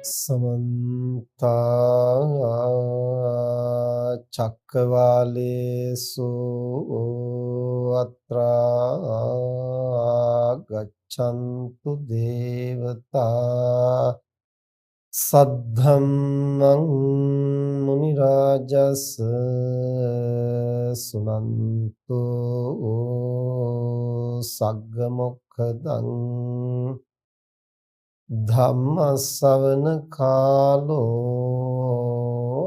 समन्ता चक्रवालेषु अत्रा गच्छन्तु देवता सद्धम्मं मुनिराजस् सुनन्तु सग्गमोक्खदं ධම්මස්සවන කාලෝ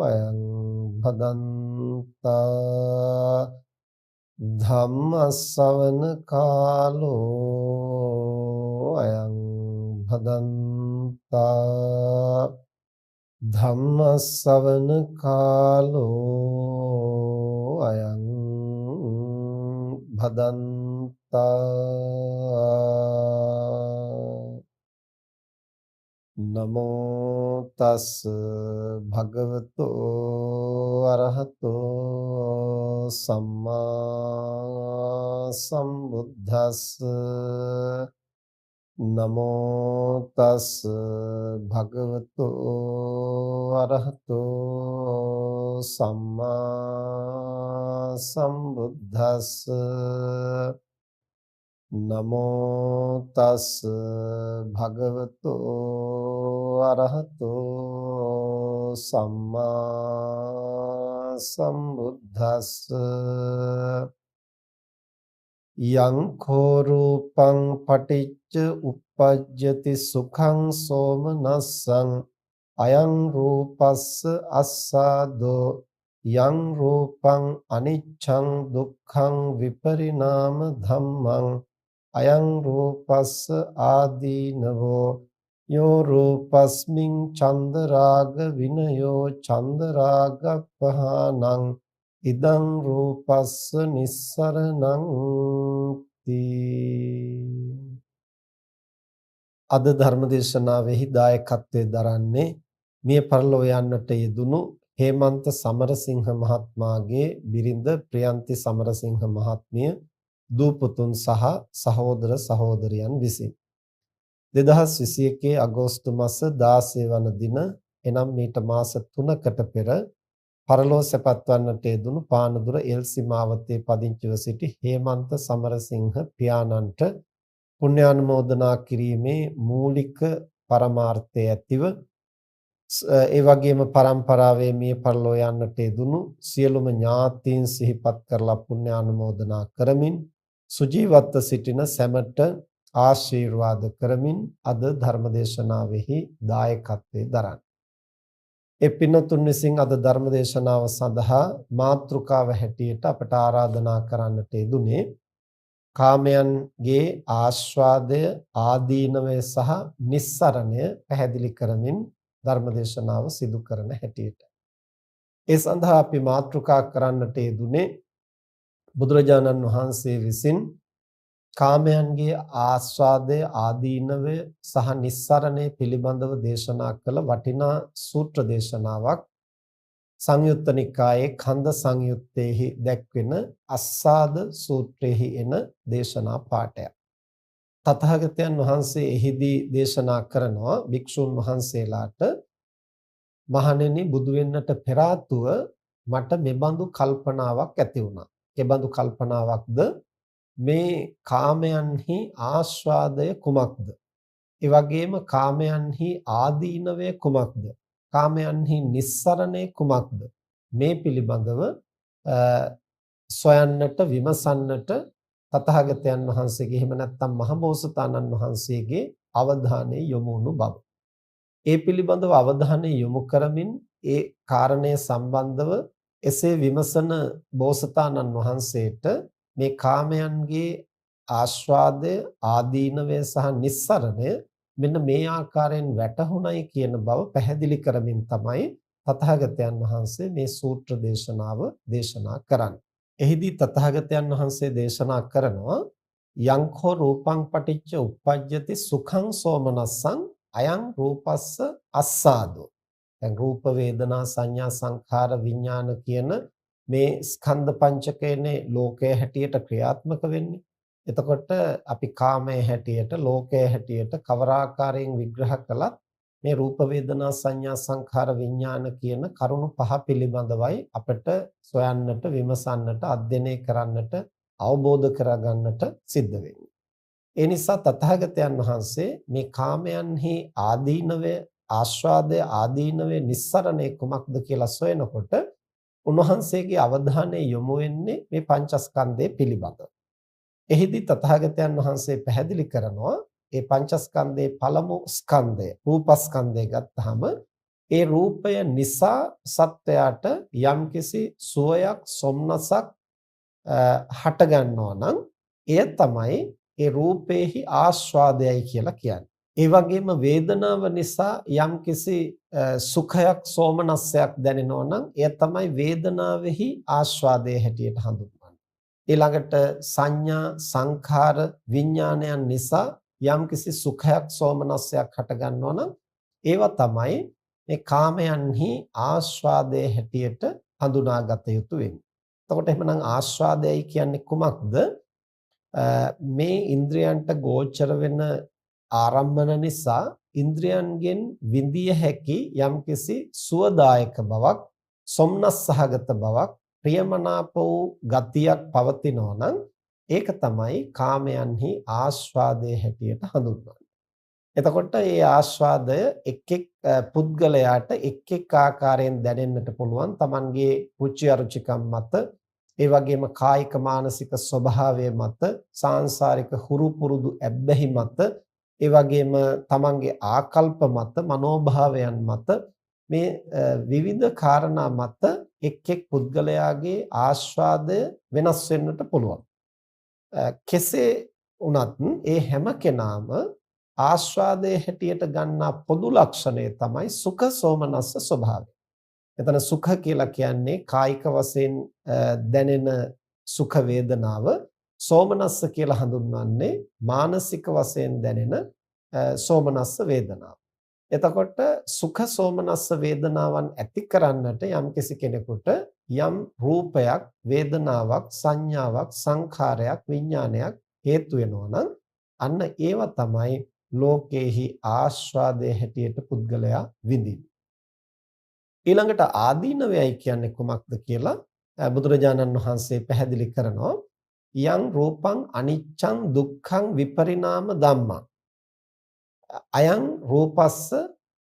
අයං භදන්තා ධම්මස්සවන කාලෝ අයං භදන්තා ධම්මස්සවන කාලෝ අයං භදන්තා නමෝ තස් භගවතෝ අරහතෝ සම්මා සම්බුද්දස්ස නමෝ තස් භගවතෝ අරහතෝ සම්මා සම්බුද්දස්ස නමෝ තස් භගවතෝ අරහතෝ සම්මා සම්බුද්දස්ස යං khෝ රූපං පටිච්ච උප්පජ්ජති සුඛං සෝමනස්සං අයං රූපස්ස අස්සාදෝ යං රූපං අනිච්ඡං දුක්ඛං විපරිණාම ධම්මං අයං රූපස්ස ආදීනවෝ යෝ රූපස්මින් චන්දරාග විනයෝ චන්දරාගප්පහානං ඉදං රූපස්ස නිස්සරණං තී. අද ධර්මදේශනාවෙහි දායකත්වයෙන් දරන්නේ මිය පරලොව යන්නට යෙදුණු හේමන්ත සමරසිංහ මහත්මයාගේ බිරිඳ ප්‍රියන්ති සමරසිංහ මහත්මිය දූපුතුන් සහ සහෝදර සහෝදරියන් විසින් 2021 අගෝස්තු මාස 16 වන දින එනම් මීට මාස 3කට පෙර පරලෝ සැපත්වන්නට යෙදුණු පානදුර එල්සි මාවතේ පදිංචිව සිටි හේමන්ත සමරසිංහ පියාණන්ට පුණ්‍යානුමෝදනා කිරීමේ මූලික පරමාර්ථය ඇතිව ඒ වගේම පරම්පරාවේ මිය පරලෝ යන්නට යෙදුණු සියලුම ඥාතීන් සිහිපත් කරලා පුණ්‍යානුමෝදනා කරමින් සුජීවත්ව සිටින සැමට ආශිර්වාද කරමින් අද ධර්මදේශනාවෙහි දායකත්වයෙන් දරන. ඒ පින්තුන් විසින් අද ධර්මදේශනාව සඳහා මාතෘකාව හැටියට අපට ආරාධනා කරන්නට යෙදුනේ කාමයන්ගේ ආස්වාදය ආදීනවය සහ නිස්සරණය පැහැදිලි කරමින් ධර්මදේශනාව සිදු කරන හැටියට. ඒ සඳහා අපි මාතෘකා කරන්නට යෙදුනේ බුදුරජාණන් වහන්සේ විසින් කාමයන්ගේ ආස්වාදය ආදීනවය සහ නිස්සරණය පිළිබඳව දේශනා කළ වටිනා සූත්‍ර දේශනාවක් සංයුත්ත නිකායේ ඛණ්ඩ සංයුත්තේහි දැක්වෙන අස්සාද සූත්‍රයේහි එන දේශනා පාඩයක්. තථාගතයන් වහන්සේ එහිදී දේශනා කරනවා භික්ෂුන් වහන්සේලාට මහණෙනි බුදු වෙන්නට පෙර ආතුව මට මෙබඳු කල්පනාවක් ඇති වුණා. කෙබඳු කල්පනාවක්ද? මේ කාමයන්හි ආස්වාදය කුමක්ද? ඒ වගේම කාමයන්හි ආදීනවය කුමක්ද? කාමයන්හි නිස්සරණය කුමක්ද? මේ පිළිබඳව සොයන්නට විමසන්නට තථාගතයන් වහන්සේගේ එහෙම නැත්නම් මහබෝසතාණන් වහන්සේගේ අවධානය යොමු වුණු බව. ඒ පිළිබඳව අවධානය යොමු කරමින් ඒ කාරණය සම්බන්ධව එසේ විමසන බෝසතාණන් වහන්සේට මේ කාමයන්ගේ ආස්වාදය ආදීනවය සහ නිස්සරණය මෙන්න මේ ආකාරයෙන් වැටහුණයි කියන බව පැහැදිලි කරමින් තමයි තථාගතයන් වහන්සේ මේ සූත්‍ර දේශනාව දේශනා කරන්නේ. එහිදී තථාගතයන් වහන්සේ දේශනා කරනවා යංඛෝ රූපං පටිච්ච උප්පජ්ජති සුඛං සෝමනස්සං අයං රූපස්ස අස්සාදෝ. දැන් රූප වේදනා සංඥා සංඛාර විඥාන කියන මේ ස්කන්ධ පංචකයනේ ලෝකයේ හැටියට ක්‍රියාත්මක වෙන්නේ. එතකොට අපි කාමයේ හැටියට ලෝකයේ හැටියට කවර ආකාරයෙන් විග්‍රහ කළත් මේ රූප වේදනා සංඥා සංඛාර විඥාන කියන කරුණු පහ පිළිබඳවයි අපිට සොයන්නට විමසන්නට අධ්‍යයනය කරන්නට අවබෝධ කරගන්නට සිද්ධ වෙන්නේ. ඒ නිසා තථාගතයන් වහන්සේ මේ කාමයන්හි ආදීනවය ආස්වාදය ආදීනවේ නිස්සරණේ කුමක්ද කියලා සොයනකොට උන්වහන්සේගේ අවධානය යොමු වෙන්නේ මේ පංචස්කන්ධය පිළිබඳව. එහිදී තථාගතයන් වහන්සේ පැහැදිලි කරනවා ඒ පංචස්කන්ධයේ පළමු ස්කන්ධය රූපස්කන්ධය ගත්තාම ඒ රූපය නිසා සත්වයාට යම්කිසි සුවයක් සොම්නසක් හට ගන්නවා නම් එය තමයි ඒ රූපේහි ආස්වාදයයි කියලා කියන්නේ. ඒ වගේම වේදනාව නිසා යම්කිසි සුඛයක් සෝමනස්සයක් දැනෙනවා නම් එය තමයි වේදනාවෙහි ආස්වාදයේ හැටියට හඳුන්වන්නේ. ඊළඟට සංඥා සංඛාර විඥානයන් නිසා යම්කිසි සුඛයක් සෝමනස්සයක් හට ගන්නවා නම් ඒවා තමයි මේ කාමයන්හි ආස්වාදයේ හැටියට හඳුනාගත යුතු වෙන්නේ. එතකොට එහෙනම් ආස්වාදයයි කියන්නේ කුමක්ද? මේ ඉන්ද්‍රයන්ට ගෝචර වෙන ආරම්මන නිසා ඉන්ද්‍රයන්ගෙන් විඳිය හැකි යම්කිසි සුවදායක බවක් සොම්නස් සහගත බවක් ප්‍රියමනාප වූ ගතියක් පවතිනවා නම් ඒක තමයි කාමයන්හි ආස්වාදයේ හැටියට හඳුන්වන්නේ. එතකොට මේ ආස්වාදය එක් එක් පුද්ගලයාට එක් එක් ආකාරයෙන් දැනෙන්නට පුළුවන්. Tamanගේ රුචි අරුචිකම් මත, ඒ වගේම කායික මානසික ස්වභාවය මත, සාංශාරික හුරු පුරුදු ඇබ්බැහි මත, ඒ වගේම Tamanගේ ආකල්ප මත, මනෝභාවයන් මත මේ විවිධ කාරණා මත එක් එක් පුද්ගලයාගේ ආස්වාදය වෙනස් වෙන්නට පුළුවන්. කෙසේ වුණත් ඒ හැම කෙනාම ආස්වාදයේ හැටියට ගන්නා පොදු ලක්ෂණය තමයි සුඛ සෝමනස්ස ස්වභාවය. එතන සුඛ කියලා කියන්නේ කායික වශයෙන් දැනෙන සුඛ වේදනාව, සෝමනස්ස කියලා හඳුන්වන්නේ මානසික වශයෙන් දැනෙන සෝමනස්ස වේදනාව. එතකොට සුඛ සෝමනස්ස වේදනාවන් ඇති කරන්නට යම්කිසි කෙනෙකුට යම් රූපයක්, වේදනාවක්, සංඥාවක්, සංඛාරයක්, විඥානයක් හේතු වෙනවා නම් අන්න ඒව තමයි ලෝකේහි ආස්වාදයේ හැටියට පුද්ගලයා විඳින්නේ. ඊළඟට ආදීනවයයි කියන්නේ කුමක්ද කියලා බුදුරජාණන් වහන්සේ පැහැදිලි කරනවා. යං රූපං අනිච්ඡං දුක්ඛං විපරිණාම ධම්මං අයං රූපස්ස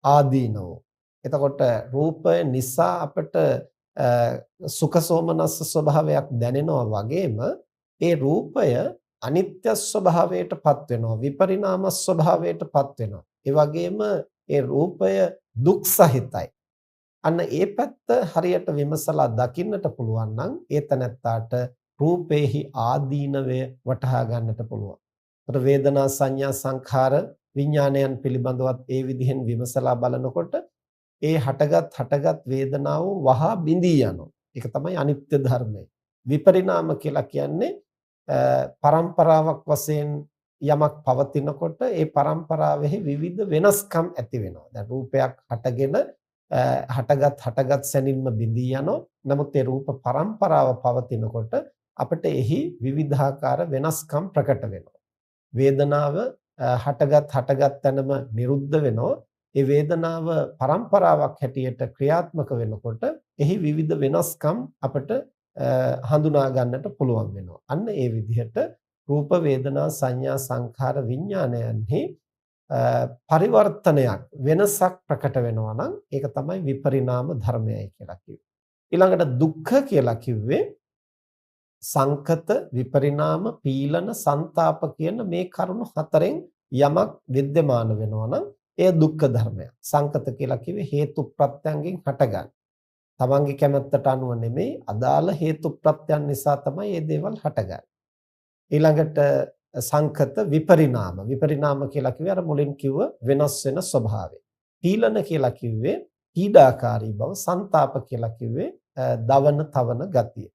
ආදීනෝ. එතකොට රූපය නිසා අපට සුඛ සෝමනස්ස ස්වභාවයක් දැනෙනවා වගේම ඒ රූපය අනිත්‍ය ස්වභාවයටපත් වෙනවා, විපරිණාම ස්වභාවයටපත් වෙනවා. ඒ වගේම ඒ රූපය දුක් සහිතයි. අන්න ඒ පැත්ත හරියට විමසලා දකින්නට පුළුවන් නම් ඒ තැනැත්තාට රූපේහි ආදීනවය වටහා ගන්නට පුළුවන්. ඒතර වේදනා සංඥා සංඛාර විඥානයන් පිළිබඳවත් ඒ විදිහෙන් විමසලා බලනකොට ඒ හටගත් වේදනාව වහා බිඳී යනවා. ඒක තමයි අනිත්‍ය ධර්මය. විපරිණාම කියලා කියන්නේ පරම්පරාවක් වශයෙන් යමක් පවතිනකොට ඒ පරම්පරාවෙහි විවිධ වෙනස්කම් ඇති වෙනවා. දැන් රූපයක් හටගත් සැනින්ම බිඳී යනවා. නමුත් ඒ රූප පරම්පරාව පවතිනකොට අපිට එහි විවිධාකාර වෙනස්කම් ප්‍රකට වෙනවා. වේදනාව හටගත් තැනම නිරුද්ධ වෙනවා. ඒ වේදනාව පරම්පරාවක් හැටියට ක්‍රියාත්මක වෙනකොට එහි විවිධ වෙනස්කම් අපිට හඳුනා ගන්නට පුළුවන් වෙනවා. අන්න ඒ විදිහට රූප වේදනා සංඥා සංඛාර විඥානයන්හි පරිවර්තනයක් වෙනසක් ප්‍රකට වෙනවා නම් ඒක තමයි විපරිණාම ධර්මයයි කියලා කිව්වේ. ඊළඟට දුක්ඛ කියලා කිව්වේ සංකත විපරිණාම පීලන ਸੰతాප කියන මේ කරුණු හතරෙන් යමක් विद्यमान වෙනවා නම් එය දුක්ඛ ධර්මයක්. සංකත කියලා කිව්වේ හේතු ප්‍රත්‍යයෙන් හටගන්න. තමන්ගේ කැමැත්තට අනුව නෙමෙයි අදාළ හේතු ප්‍රත්‍යයන් නිසා තමයි මේ දේවල් හටගන්නේ. ඊළඟට සංකත විපරිණාම කියලා කිව්වේ අර මුලින් කිව්ව වෙනස් වෙන ස්වභාවය. පීලන කියලා කිව්වේ පීඩාකාරී බව. ਸੰతాප කියලා කිව්වේ දවන තවන ගතිය.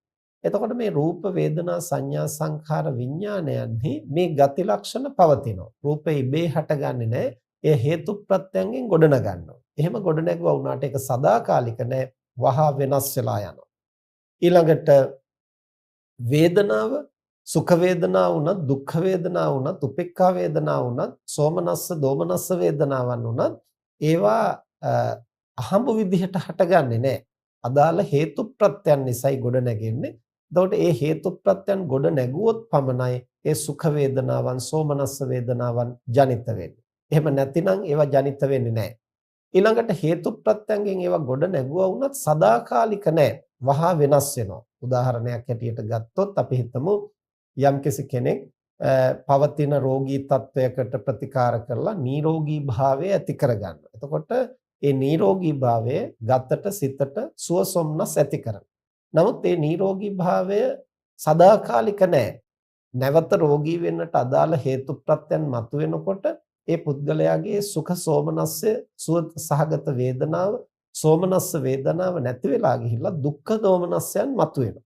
එතකොට මේ රූප වේදනා සංඥා සංඛාර විඥානයන්හි මේ ගති ලක්ෂණ පවතිනවා. රූපේ ඉබේ හටගන්නේ නැහැ. ඒ හේතු ප්‍රත්‍යයෙන් ගොඩනගන්නවා. එහෙම ගොඩනැගුවා වුණාට ඒක සදාකාලික නැහැ. වහා වෙනස් වෙලා යනවා. ඊළඟට වේදනාව සුඛ වේදනා වුණත් දුක්ඛ වේදනා වුණත් උපේක්ඛා වේදනා වුණත් සෝමනස්ස දෝමනස්ස වේදනාවන් වුණත් ඒවා අහඹ විදිහට හටගන්නේ නැහැ. අදාළ හේතු ප්‍රත්‍යයන් නිසායි ගොඩ නැගෙන්නේ. එතකොට ඒ හේතු ප්‍රත්‍යයන් ගොඩ නැගුවොත් පමණයි ඒ සුඛ වේදනාවන්, සෝමනස්ස වේදනාවන් ජනිත වෙන්නේ. එහෙම නැතිනම් ඒවා ජනිත වෙන්නේ නැහැ. ඊළඟට හේතු ප්‍රත්‍යයෙන් ඒවා ගොඩ නැගුවා වුණත් සදාකාලික නැහැ. වහා වෙනස් වෙනවා. උදාහරණයක් හැටියට ගත්තොත් අපි හිතමු යම්කිසි කෙනෙක් පවතින රෝගී තත්වයකට ප්‍රතිකාර කරලා නිරෝගී භාවය ඇති කරගන්නවා. එතකොට ඒ නිරෝගී භාවය ගතට සිතට සුව සොම්නස් ඇති කරනවා. නමුත් මේ නිරෝගී භාවය සදාකාලික නැහැ. නැවත රෝගී වෙන්නට අදාළ හේතු ප්‍රත්‍යයන් මතුවෙනකොට ඒ පුද්ගලයාගේ සුඛ සෝමනස්ස සුව සහගත වේදනාව සෝමනස්ස වේදනාව නැති වෙලා ගිහිල්ලා දුක්ඛ දෝමනස්යන් මතුවෙනවා.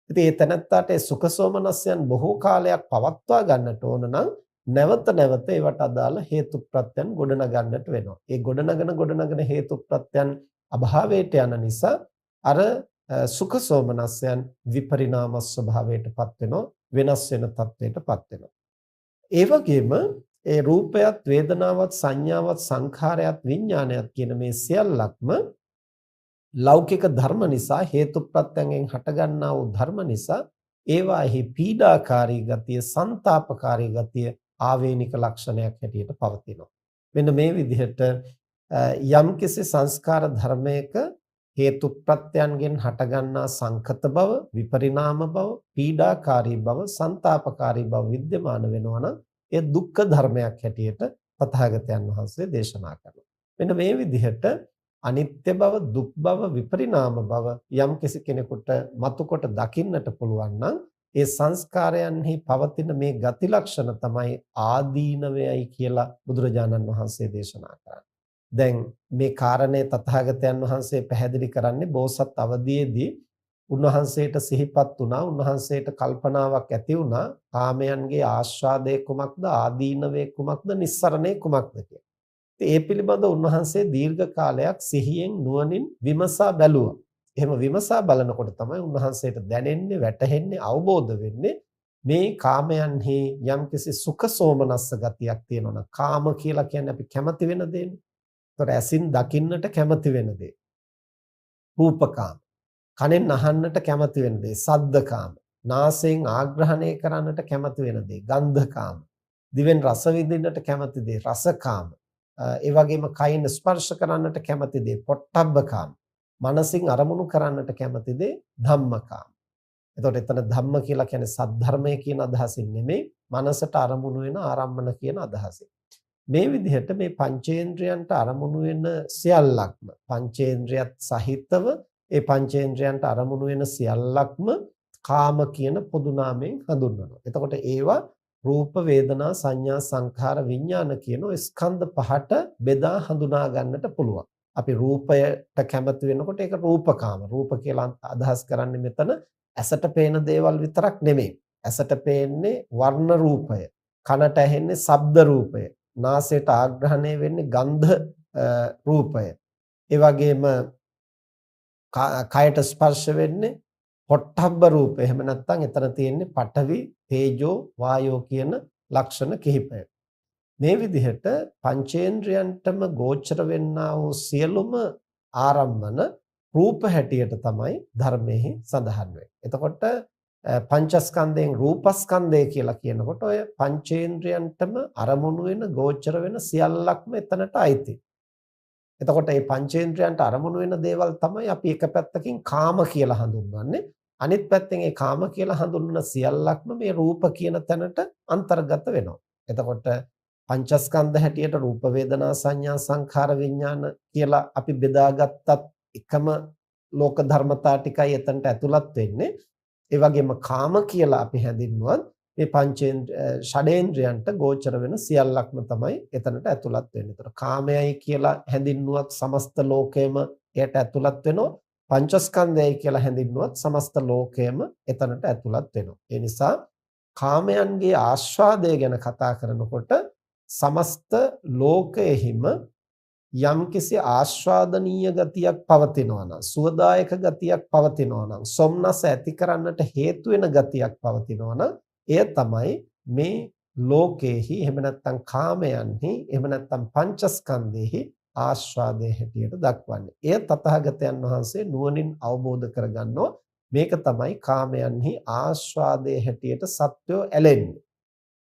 ඉතින් ඒ තැනත්තාට ඒ සුඛ සෝමනස්යන් බොහෝ කාලයක් පවත්වා ගන්නට ඕන නම් නැවත නැවත ඒවට අදාළ හේතු ප්‍රත්‍යයන් ගොඩනගන්නට වෙනවා. ඒ ගොඩනගන හේතු ප්‍රත්‍යයන් අභාවයට යන නිසා අර සුඛ සෝමනස්යන් විපරිණාම ස්වභාවයටපත් වෙනවා, වෙනස් වෙන තත්වයටපත් වෙනවා. ඒ වගේම ඒ රූපයත් වේදනාවත් සංඥාවත් සංඛාරයත් විඥානයත් කියන මේ සියල්ලක්ම ලෞකික ධර්ම නිසා හේතු ප්‍රත්‍යයෙන් හටගන්නා වූ ධර්ම නිසා ඒවාෙහි පීඩාකාරී ගතිය, ਸੰతాපකාරී ගතිය ආවේනික ලක්ෂණයක් හැටියට පවතිනවා. මෙන්න මේ විදිහට යම්කිසි සංස්කාර ධර්මයක හේතු ප්‍රත්‍යයන්ගෙන් හටගන්නා සංකත බව, විපරිණාම බව, පීඩාකාරී බව, ਸੰతాපකාරී බව विद्यमान වෙනවා නම් ඒ දුක්ඛ ධර්මයක් හැටියට තථාගතයන් වහන්සේ දේශනා කරනවා. මෙන්න මේ විදිහට අනිත්‍ය බව, දුක් බව, විපරිණාම බව යම්කිසි කෙනෙකුට මතුකොට දකින්නට පුළුවන් නම් ඒ සංස්කාරයන්හි පවතින මේ ගති ලක්ෂණ තමයි ආදීනවයයි කියලා බුදුරජාණන් වහන්සේ දේශනා කරන්නේ. දැන් මේ කාරණේ තථාගතයන් වහන්සේ පැහැදිලි කරන්නේ බෝසත් අවදීයේදී උන්වහන්සේට සිහිපත් වුණා, උන්වහන්සේට කල්පනාවක් ඇති වුණා කාමයන්ගේ ආස්වාදයේ කුමක්ද, ආදීනවේ කුමක්ද, නිස්සරණේ කුමක්ද කියලා. ඒ පිළිබඳව උන්වහන්සේ දීර්ඝ කාලයක් සිහියෙන් නුවණින් විමසා බැලුවා. එහෙම විමසා බලනකොට තමයි උන්වහන්සේට දැනෙන්නේ, වැටහෙන්නේ, අවබෝධ වෙන්නේ මේ කාමයන්හි යම්කිසි සුඛ සෝමනස්ස ගතියක් තියෙනවා නම් කාම කියලා කියන්නේ අපි කැමති වෙන දෙන්නේ. ඒතර ඇසින් දකින්නට කැමති වෙන දේ. රූපකාම. කනෙන් අහන්නට කැමති වෙන දේ. සද්දකාම. නාසයෙන් ආග්‍රහණය කරන්නට කැමති වෙන දේ. ගන්ධකාම. දිවෙන් රස විඳින්නට කැමති දේ. රසකාම. ඒ වගේම කයින් ස්පර්ශ කරන්නට කැමති දේ පොට්ටබ්බකාම. මනසින් අරමුණු කරන්නට කැමති දේ ධම්මකාම. එතකොට එතන ධම්ම කියලා කියන්නේ සද්ධර්මය කියන අදහසින් නෙමෙයි, මනසට අරමුණු වෙන ආරම්මන කියන අදහසින්. මේ විදිහට මේ පංචේන්ද්‍රයන්ට අරමුණු වෙන සියල්ලක්ම පංචේන්ද්‍රයත් සහිතව ඒ පංචේන්ද්‍රයන්ට අරමුණු වෙන සියල්ලක්ම කාම කියන පොදු නාමයෙන් හඳුන්වනවා. එතකොට ඒවා රූප වේදනා සංඥා සංඛාර විඥාන කියන ඔය ස්කන්ධ පහට බෙදා හඳුනා ගන්නට පුළුවන්. අපි රූපයට කැමති වෙනකොට ඒක රූපකාම. රූප කියලා අදහස් කරන්නේ මෙතන ඇසට පේන දේවල් විතරක් නෙමෙයි. ඇසට පේන්නේ වර්ණ රූපය, කනට ඇහෙන්නේ ශබ්ද රූපය, නාසයට ආග්‍රහණය වෙන්නේ ගන්ධ රූපය. ඒ වගේම කයට ස්පර්ශ වෙන්නේ පොට්ටබ්බ රූපය. එහෙම නැත්නම් එතන තියෙන්නේ පඨවි, තේජෝ, වායෝ කියන ලක්ෂණ කිහිපය. මේ විදිහට පංචේන්ද්‍රයන්ටම ගෝචර වෙන්නා වූ සියලුම ආරම්මන රූප හැටියට තමයි ධර්මයේ සඳහන් වෙන්නේ. එතකොට පංචස්කන්ධයෙන් රූපස්කන්ධය කියලා කියනකොට ඔය පංචේන්ද්‍රයන්ටම අරමුණු වෙන ගෝචර වෙන සියල්ලක්ම එතනට අයිති. එතකොට මේ පංචේන්ද්‍රයන්ට අරමුණු වෙන දේවල් තමයි අපි එක පැත්තකින් කාම කියලා හඳුන්වන්නේ. අනිත් පැත්තෙන් මේ කාම කියලා හඳුන්වන සියල්ලක්ම මේ රූප කියන තැනට අන්තර්ගත වෙනවා. එතකොට පංචස්කන්ධ හැටියට රූප වේදනා සංඥා සංඛාර විඥාන කියලා අපි බෙදාගත්තත් එකම ලෝක ධර්මතා ටිකයි එතනට ඇතුළත් වෙන්නේ. ඒ වගේම කාම කියලා අපි හැඳින්වුවත් මේ ෂඩේන්ද්‍රයන්ට ගෝචර වෙන සියල්ලක්ම තමයි එතනට ඇතුළත් වෙන්නේ. ඒතර කාමයයි කියලා හැඳින්වුවත් සමස්ත ලෝකයම එයට ඇතුළත් වෙනවා. පංචස්කන්ධයයි කියලා හැඳින්වුවත් සමස්ත ලෝකයම එතනට ඇතුළත් වෙනවා. ඒ නිසා කාමයන්ගේ ආස්වාදය ගැන කතා කරනකොට සමස්ත ලෝකයෙහිම යම්කිසි ආස්වාදනීය ගතියක් පවතිනවා නම්, සුවදායක ගතියක් පවතිනවා නම්, සොම්නස ඇති කරන්නට හේතු වෙන ගතියක් පවතිනවා නම් එය තමයි මේ ලෝකයේහි එහෙම නැත්නම් කාමයන්හි එහෙම නැත්නම් පංචස්කන්ධෙහි ආස්වාදයේ හැටියට දක්වන්නේ. එය තථාගතයන් වහන්සේ නුවණින් අවබෝධ කරගන්නවා. මේක තමයි කාමයන්හි ආස්වාදයේ හැටියට සත්වෝ ඇලෙන්නේ.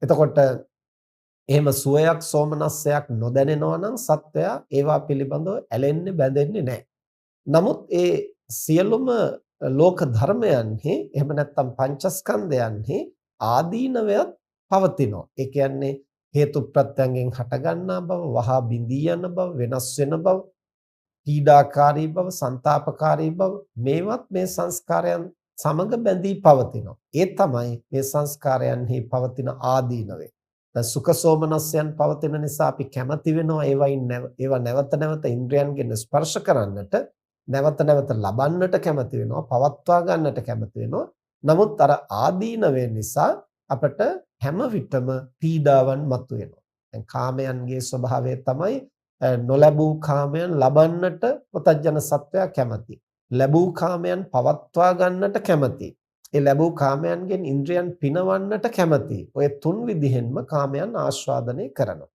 එතකොට එහෙම සුවයක් සෝමනස්සයක් නොදැනෙනවා නම් සත්වයා ඒවා පිළිබඳව ඇලෙන්නේ බැඳෙන්නේ නැහැ. නමුත් ඒ සියලුම ලෝක ධර්මයන්හි එහෙම නැත්නම් පංචස්කන්ධයන්හි ආදීනවයත් පවතිනවා. ඒ කියන්නේ හේතු ප්‍රත්‍යයෙන් හටගන්නා බව, වහා බිඳී යන බව, වෙනස් වෙන බව, පීඩාකාරී බව, ਸੰతాපකාරී බව මේවත් මේ සංස්කාරයන් සමග බැඳී පවතිනවා. ඒ තමයි මේ සංස්කාරයන්හි පවතින ආදීනවය. දැන් සුඛ සෝමනස්යන් පවතින නිසා අපි කැමති වෙනවා ඒවා නැවත නැවත ඉන්ද්‍රයන්ගෙන් ස්පර්ශ කරන්නට, නැවත නැවත ලබන්නට කැමති වෙනවා, පවත්වා ගන්නට කැමති වෙනවා. නමුත් අර ආදීනවය නිසා අපට හැම විටම පීඩාවන් මතුවෙනවා. දැන් කාමයන්ගේ ස්වභාවය තමයි නොලැබූ කාමයන් ලබන්නට පුතජන සත්වයා කැමති. ලැබූ කාමයන් පවත්වා ගන්නට කැමති. ඒ ලැබූ කාමයන්ගෙන් ඉන්ද්‍රයන් පිනවන්නට කැමති. ඔය තුන් විදිහෙන්ම කාමයන් ආස්වාදනය කරනවා.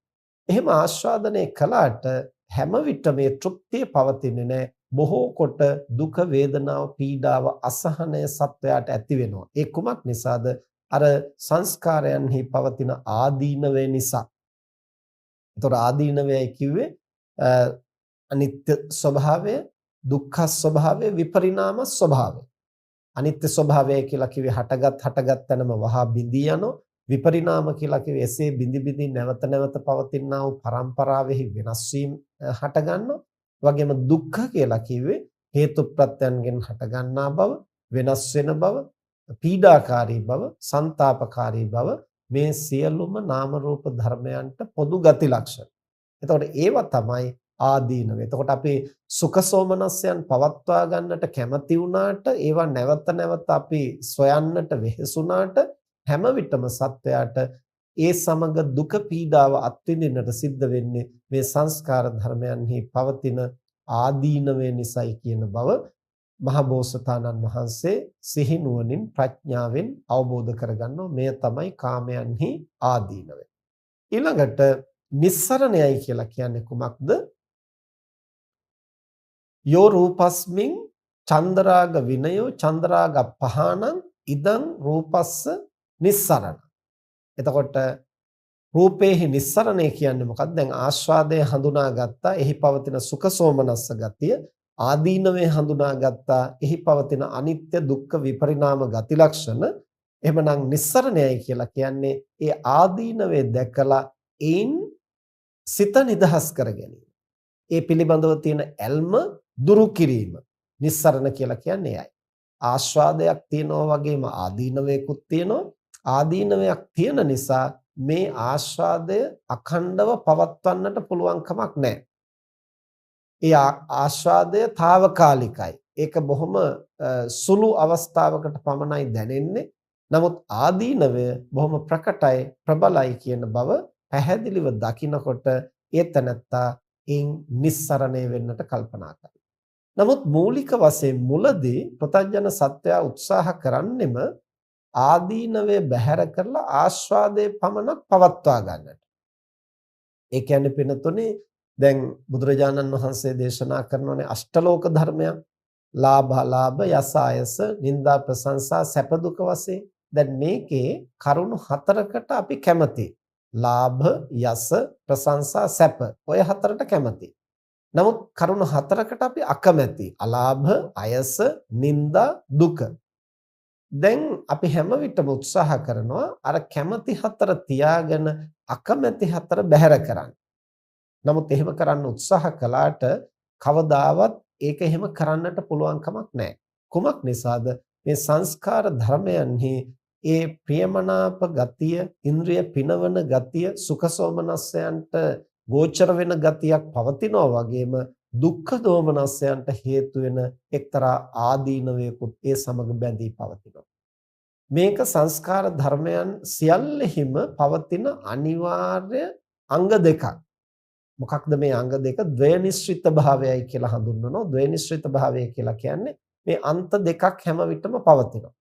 එහෙම ආස්වාදනය කළාට හැම විට මේ තෘප්තිය පවතින්නේ නැහැ. බොහෝ කොට දුක වේදනාව පීඩාව අසහනය සත්වයාට ඇති වෙනවා. ඒ කුමක් නිසාද? අර සංස්කාරයන්හි පවතින ආදීනවේ නිසා. ඒතොර ආදීනවයයි කිව්වේ අනිත්‍ය ස්වභාවය, දුක්ඛ ස්වභාවය, විපරිණාම ස්වභාවය. අනිත්‍ය ස්වභාවය කියලා කිව්වේ හටගත් තැනම වහා බිඳී යනවා. විපරිණාම කියලා කිව්වේ එසේ බිඳි බිඳි නැවත නැවත පවතිනා වූ පරම්පරාවෙහි වෙනස් වීම හට ගන්නවා. වගේම දුක්ඛ කියලා කිව්වේ හේතු ප්‍රත්‍යයන්ගෙන් හටගන්නා බව, වෙනස් වෙන බව, පීඩාකාරී බව, ਸੰతాපකාරී බව මේ සියලුම නාම රූප ධර්මයන්ට පොදු ගති ලක්ෂණ. එතකොට ඒවා තමයි ආදීනව. එතකොට අපි සුඛ සෝමනස්යන් පවත්වා ගන්නට කැමති වුණාට ඒවා නැවත නැවත අපි සොයන්නට වෙහෙසුණාට හැම විටම සත්වයාට ඒ සමග දුක පීඩාව අත්විඳින්නට සිද්ධ වෙන්නේ මේ සංස්කාර ධර්මයන්හි පවතින ආදීනවේ නිසයි කියන බව මහබෝසතාණන් වහන්සේ සිහි නුවණින් ප්‍රඥාවෙන් අවබෝධ කරගන්නවා. මෙය තමයි කාමයන්හි ආදීනවය. ඊළඟට නිස්සරණයයි කියලා කියන්නේ කුමක්ද? යෝ රූපස්මින් චන්දරාග විනයෝ චන්දරාග පහනං ඉදං රූපස්ස නිස්සරණ. එතකොට රූපේහි නිස්සරණය කියන්නේ මොකක්ද? දැන් ආස්වාදය හඳුනාගත්තා, එහි පවතින සුඛ සෝමනස්ස ගතිය, ආදීනවේ හඳුනාගත්තා, එහි පවතින අනිත්‍ය දුක්ඛ විපරිණාම ගති ලක්ෂණ. එහෙමනම් නිස්සරණයයි කියලා කියන්නේ ඒ ආදීනවේ දැකලා ඒන් සිත නිදහස් කර ගැනීම. ඒ පිළිබඳව තියෙන ඇල්ම දුරු කිරීම. නිස්සරණ කියලා කියන්නේ එයයි. ආස්වාදයක් තියෙනවා වගේම ආදීනවයකුත් තියෙනවා. ආදීනවයක් තියෙන නිසා මේ ආස්වාදය අඛණ්ඩව පවත්වන්නට පුළුවන් කමක් නැහැ. ඒ ආස්වාදය తాවකාලිකයි. ඒක බොහොම සුළු අවස්ථාවකට පමණයි දැනෙන්නේ. නමුත් ආදීනවය බොහොම ප්‍රකටයි, ප්‍රබලයි කියන බව පැහැදිලිව දකිනකොට ඒ තැනත්තා ඉන් නිස්සරණය වෙන්නට කල්පනා කරනවා. නමුත් මූලික වශයෙන් මුලදී ප්‍රතඥ සත්වයා උත්සාහ කරන්නෙම ආදීනවේ බැහැර කරලා ආස්වාදයේ පමණක් පවත්වා ගන්නට. ඒ කියන්නේ පිනතුනේ දැන් බුදුරජාණන් වහන්සේ දේශනා කරනෝනේ අෂ්ටලෝක ධර්මයන්. ලාභ අලාභ, යස ආයස, නිന്ദා ප්‍රශංසා, සැප දුක වශයෙන්. දැන් මේකේ කරුණු හතරකට අපි කැමතියි. ලාභ, යස, ප්‍රශංසා, සැප. ඔය හතරට කැමතියි. නමුත් කරුණු හතරකට අපි අකමැති. අලාභ, අයස, නිന്ദා, දුක. දැන් අපි හැම විටම උත්සාහ කරනවා අර කැමැති හතර තියාගෙන අකමැති හතර බැහැර කරන්න. නමුත් එහෙම කරන්න උත්සාහ කළාට කවදාවත් ඒක එහෙම කරන්නට පුළුවන් කමක් නැහැ. කුමක් නිසාද? මේ සංස්කාර ධර්මයන්හි ඒ ප්‍රියමනාප ගතිය, ඉන්ද්‍රිය පිනවන ගතිය, සුඛසෝමනස්යන්ට ගෝචර වෙන ගතියක් පවතිනවා වගේම දුක්ඛ දෝමනස්යන්ට හේතු වෙන එක්තරා ආදීනවයකුත් ඒ සමග බැඳී පවතිනවා. මේක සංස්කාර ධර්මයන් සියල්ලෙහිම පවතින අනිවාර්ය අංග දෙකක්. මොකක්ද මේ අංග දෙක? ද්වයනිශ්චිත භාවයයි කියලා හඳුන්වනවා. ද්වයනිශ්චිත භාවය කියලා කියන්නේ මේ අන්ත දෙකක් හැම විටම පවතිනවා.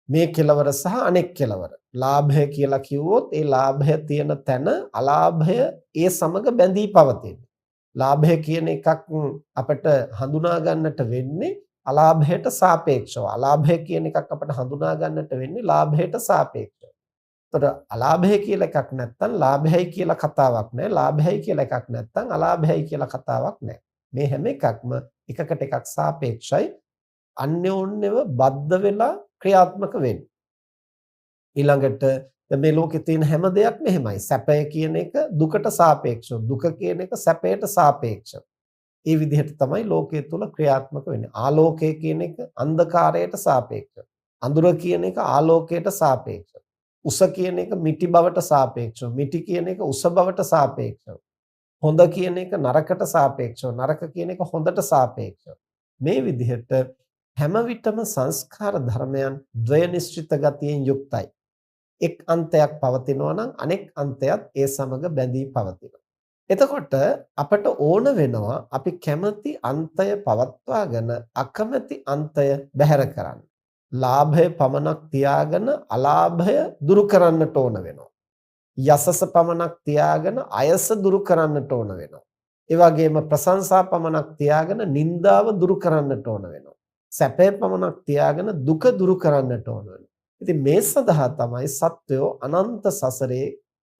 මේ කෙලවර සහ අනෙක් කෙලවර. ලාභය කියලා කිව්වොත් ඒ ලාභය තියෙන තැන අලාභය ඒ සමග බැඳී පවතින. ලාභය කියන එකක් අපිට හඳුනා ගන්නට වෙන්නේ අලාභයට සාපේක්ෂව. අලාභය කියන එකක් අපිට හඳුනා ගන්නට වෙන්නේ ලාභයට සාපේක්ෂව. එතකොට අලාභය කියලා එකක් නැත්නම් ලාභයයි කියලා කතාවක් නැහැ. ලාභයයි කියලා එකක් නැත්නම් අලාභයයි කියලා කතාවක් නැහැ. මේ හැම එකක්ම එකකට එකක් සාපේක්ෂයි. අන්‍යෝන්‍යව බද්ධ වෙලා ක්‍රියාත්මක වෙන්නේ. ඊළඟට මේ ලෝකේ තියෙන හැම දෙයක්ම එහෙමයි. සැපය කියන එක දුකට සාපේක්ෂව, දුක කියන එක සැපයට සාපේක්ෂව. ඒ විදිහට තමයි ලෝකයේ තුල ක්‍රියාත්මක වෙන්නේ. ආලෝකය කියන එක අන්ධකාරයට සාපේක්ෂව. අඳුර කියන එක ආලෝකයට සාපේක්ෂව. උස කියන එක මිටි බවට සාපේක්ෂව. මිටි කියන එක උස බවට සාපේක්ෂව. හොඳ කියන එක නරකට සාපේක්ෂව. නරක කියන එක හොඳට සාපේක්ෂව. මේ විදිහට හැම විටම සංස්කාර ධර්මයන් ද්වය නිශ්චිත ගතියෙන් යුක්තයි. එක් අන්තයක් පවතිනවා නම් අනෙක් අන්තයත් ඒ සමග බැඳී පවතිනවා. එතකොට අපට ඕන වෙනවා අපි කැමති අන්තය පවත්වාගෙන අකමැති අන්තය බැහැර කරන්න. ලාභය පමණක් තියාගෙන අලාභය දුරු කරන්නට ඕන වෙනවා. යසස පමණක් තියාගෙන අයස දුරු කරන්නට ඕන වෙනවා. ඒ වගේම ප්‍රශංසා පමණක් තියාගෙන නිന്ദාව දුරු කරන්නට ඕන වෙනවා. සැපය පමණක් තියාගෙන දුක දුරු කරන්නට ඕන වෙනවා. ඉතින් මේ සඳහා තමයි සත්වයෝ අනන්ත සසරේ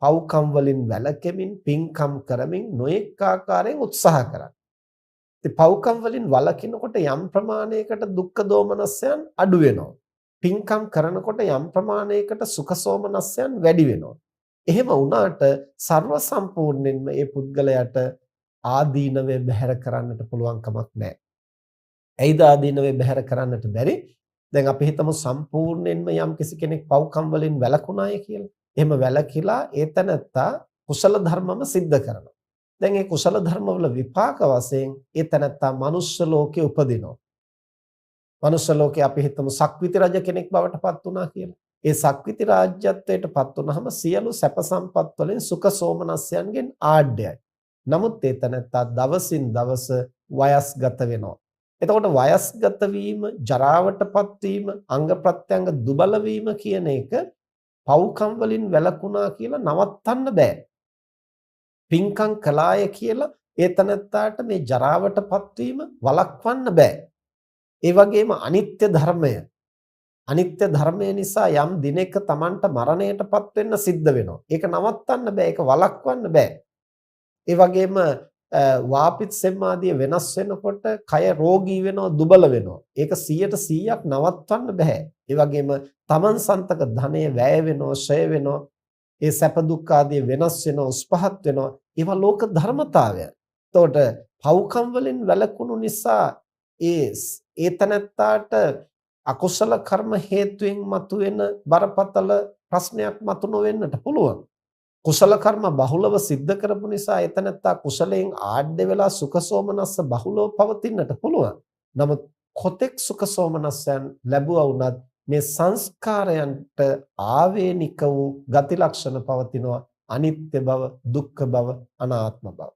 පව්කම් වලින් වැළකෙමින් පින්කම් කරමින් නොඑක ආකාරයෙන් උත්සාහ කරන්නේ. ඉතින් පව්කම් වලින් වළකිනකොට යම් ප්‍රමාණයකට දුක්ඛ දෝමනස්යන් අඩු වෙනවා. පින්කම් කරනකොට යම් ප්‍රමාණයකට සුඛ සෝමනස්යන් වැඩි වෙනවා. එහෙම වුණාට ਸਰව සම්පූර්ණයෙන්ම මේ පුද්ගලයාට ආදීනවේ බැහැර කරන්නට පුළුවන් කමක් නැහැ. ඇයිද ආදීනවේ බැහැර කරන්නට බැරි? දැන් අපි හිතමු සම්පූර්ණයෙන්ම යම් කෙනෙක් පව්කම් වලින් වැළකුණාය කියලා. එහෙම වැළකීලා ඒතනත්තා කුසල ධර්මම સિદ્ધ කරනවා. දැන් මේ කුසල ධර්මවල විපාක වශයෙන් ඒතනත්තා මනුෂ්‍ය ලෝකේ උපදිනවා. මනුෂ්‍ය ලෝකේ අපි හිතමු සක්විති රජ කෙනෙක් බවට පත් වුණා කියලා. ඒ සක්විති රාජ්‍යත්වයට පත් වුණාම සියලු සැප සම්පත් වලින් සුඛ සෝමනස්යන්ගෙන් ආඩ්‍යයි. නමුත් ඒතනත්තා දවසින් දවස වයස්ගත වෙනවා. එතකොට වයස්ගත වීම, ජරාවටපත් වීම, අංග ප්‍රත්‍යංග දුබල වීම කියන එක පව්කම් වලින් වැළකුණා කියලා නවත්තන්න බෑ. පින්කම් කළාය කියලා ඒතනත්තාට මේ ජරාවටපත් වීම වළක්වන්න බෑ. ඒ වගේම අනිත්‍ය ධර්මය නිසා යම් දිනයක Tamanට මරණයටපත් වෙන්න සිද්ධ වෙනවා. ඒක නවත්තන්න බෑ. ඒක වළක්වන්න බෑ. ඒ වගේම වාපිත් සෙම්මාදිය වෙනස් වෙනකොට කය රෝගී වෙනවා, දුබල වෙනවා. ඒක 100% නවත්වන්න බෑ. ඒ වගේම Taman සන්තක ධනය වැය වෙනවා, ෂය වෙනවා. ඒ සැප දුක් ආදී වෙනස් වෙනවා, උස්පහත් වෙනවා. ඒවා ලෝක ධර්මතාවය. එතකොට පව්කම් වලින් වැළකුණු නිසා ඒතනත්තාට අකුසල කර්ම හේතුවෙන් මතුවෙන බරපතල ප්‍රශ්නයක් මතු නොවෙන්නට පුළුවන්. කුසල කර්ම බහුලව සිද්ධ කරපු නිසා එතනත්තා කුසලයෙන් ආඩ්‍ය වෙලා සුඛ සෝමනස්ස බහුලව පවතින්නට පුළුවන්. නමුත් කොතෙක් සුඛ සෝමනස්සයන් ලැබුවා වුණත් මේ සංස්කාරයන්ට ආවේනික වූ ගති ලක්ෂණ පවතිනවා. අනිත්‍ය බව, දුක්ඛ බව, අනාත්ම බව.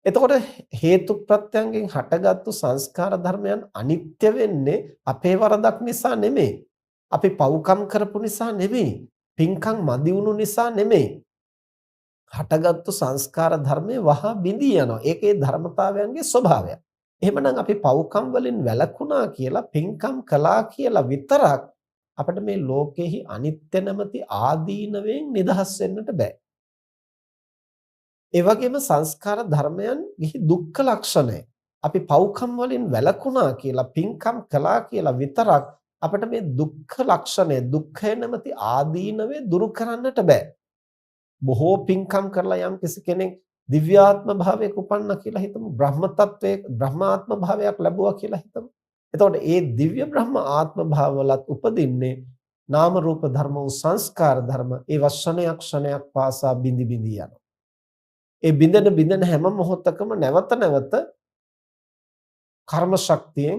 එතකොට හේතු ප්‍රත්‍යයෙන් හටගත්තු සංස්කාර ධර්මයන් අනිත්‍ය වෙන්නේ අපේ වරදක් නිසා නෙමෙයි. අපි පව්කම් කරපු නිසා නෙමෙයි. පින්කම් මදි වුණු නිසා නෙමෙයි. හටගත්තු සංස්කාර ධර්මයේ වහා බිඳී යනවා. ඒකේ ධර්මතාවයන්ගේ ස්වභාවය. එහෙමනම් අපි පව්කම් වලින් වැළකුණා කියලා, පින්කම් කළා කියලා විතරක් අපිට මේ ලෝකෙහි අනිත්‍ය නැමැති ආදීනවෙන් නිදහස් වෙන්නට බෑ. ඒ වගේම සංස්කාර ධර්මයන් ගිහි දුක්ඛ ලක්ෂණය. අපි පව්කම් වලින් වැළකුණා කියලා, පින්කම් කළා කියලා විතරක් අපිට මේ දුක්ඛ ලක්ෂණය, දුක්ඛය නැමැති ආදීනවේ දුරු කරන්නට බෑ. බොහෝ පින්කම් කරලා යම් කෙනෙක් දිව්‍යාත්ම භාවයක උපන්න කියලා හිතමු, බ්‍රහ්ම තත්වයේ බ්‍රහ්මාත්ම භාවයක් ලැබුවා කියලා හිතමු. එතකොට ඒ දිව්‍ය බ්‍රහ්ම ආත්ම භාවවලත් උපදින්නේ නාම රූප ධර්ම වූ සංස්කාර ධර්ම. ඒ ක්ෂණයක් පාසා බිඳි යනවා. ඒ බිඳෙන හැම මොහොතකම නැවත කර්ම ශක්තියෙන්,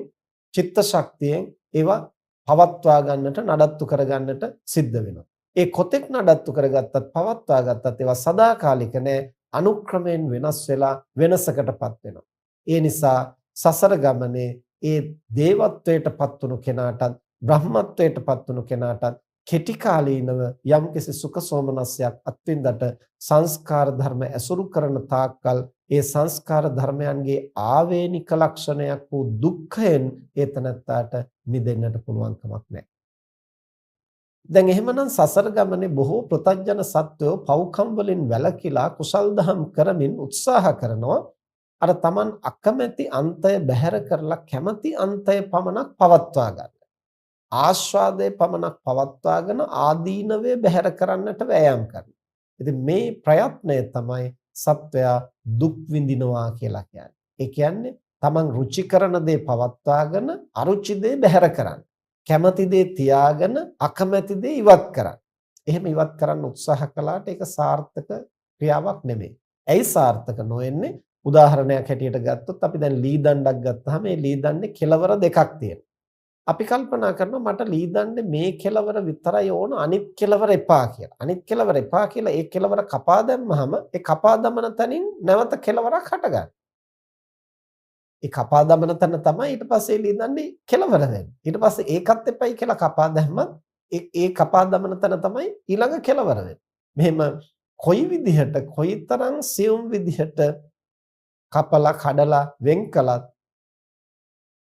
චිත්ත ශක්තියෙන් ඒවා පවත්වා ගන්නට, නඩත්තු කර ගන්නට සිද්ධ වෙනවා. ඒ කොතෙක් නඩත්තු කරගත්තත්, පවත්වා ගත්තත් ඒවා සදාකාලික නෑ. අනුක්‍රමයෙන් වෙනස් වෙලා වෙනසකටපත් වෙනවා. ඒ නිසා සසර ගමනේ ඒ දේවත්වයටපත් වුණු කෙනාටත්, බ්‍රහ්මත්වයටපත් වුණු කෙනාටත් කෙටි කාලීනව යම්කිසි සුඛ සෝමනස්යක් අත්විඳට සංස්කාර ධර්ම ඇසුරු කරන තාක්කල් ඒ සංස්කාර ධර්මයන්ගේ ආවේනික ලක්ෂණයක් වූ දුක්ඛයෙන් ඒ තනත්තාට මිදෙන්නට පුළුවන් කමක් නැහැ. දැන් එහෙමනම් සසර ගමනේ බොහෝ ප්‍රතඥ සත්වෝ පව්කම් වලින් වැළකීලා කුසල් දහම් කරමින් උත්සාහ කරනවා අර Taman අකමැති අන්තය බැහැර කරලා කැමැති අන්තය පමණක් පවත්වා ගන්න. ආස්වාදයේ පමණක් පවත්වාගෙන ආදීනවේ බැහැර කරන්නට වෑයම් කරනවා. ඉතින් මේ ප්‍රයත්නය තමයි සත්වයා දුක් විඳිනවා කියලා කියන්නේ. ඒ කියන්නේ Taman රුචි කරන දේ පවත්වාගෙන අරුචි දේ බැහැර කරන්න. කැමැති දේ තියාගෙන අකමැති දේ ඉවත් කරන්න. එහෙම ඉවත් කරන්න උත්සාහ කළාට ඒක සාර්ථක ක්‍රියාවක් නෙමෙයි. ඇයි සාර්ථක නොවෙන්නේ? උදාහරණයක් හැටියට ගත්තොත් අපි දැන් ලී දණ්ඩක් ගත්තාම මේ ලී දණ්ඩේ කෙලවර දෙකක් තියෙනවා. අපි කල්පනා කරනවා මට ලී දණ්ඩේ මේ කෙලවර විතරයි ඕන අනිත් කෙලවර එපා කියලා. අනිත් කෙලවර එපා කියලා ඒ කෙලවර කපා දැම්මහම ඒ කපා දමන තැනින් නැවත කෙලවරක් හටගන්නවා. ඒ කපා දමන තැන තමයි ඊට පස්සේ ලී දණ්ඩේ කෙලවර වෙන්නේ. ඊට පස්සේ ඒකත් එපයි කියලා කපා දැම්මත් ඒ කපා දමන තැන තමයි ඊළඟ කෙලවර වෙන්නේ. මෙහෙම කොයි විදිහට කොයිතරම් සියුම් විදිහට කපලා කඩලා වෙන් කළත්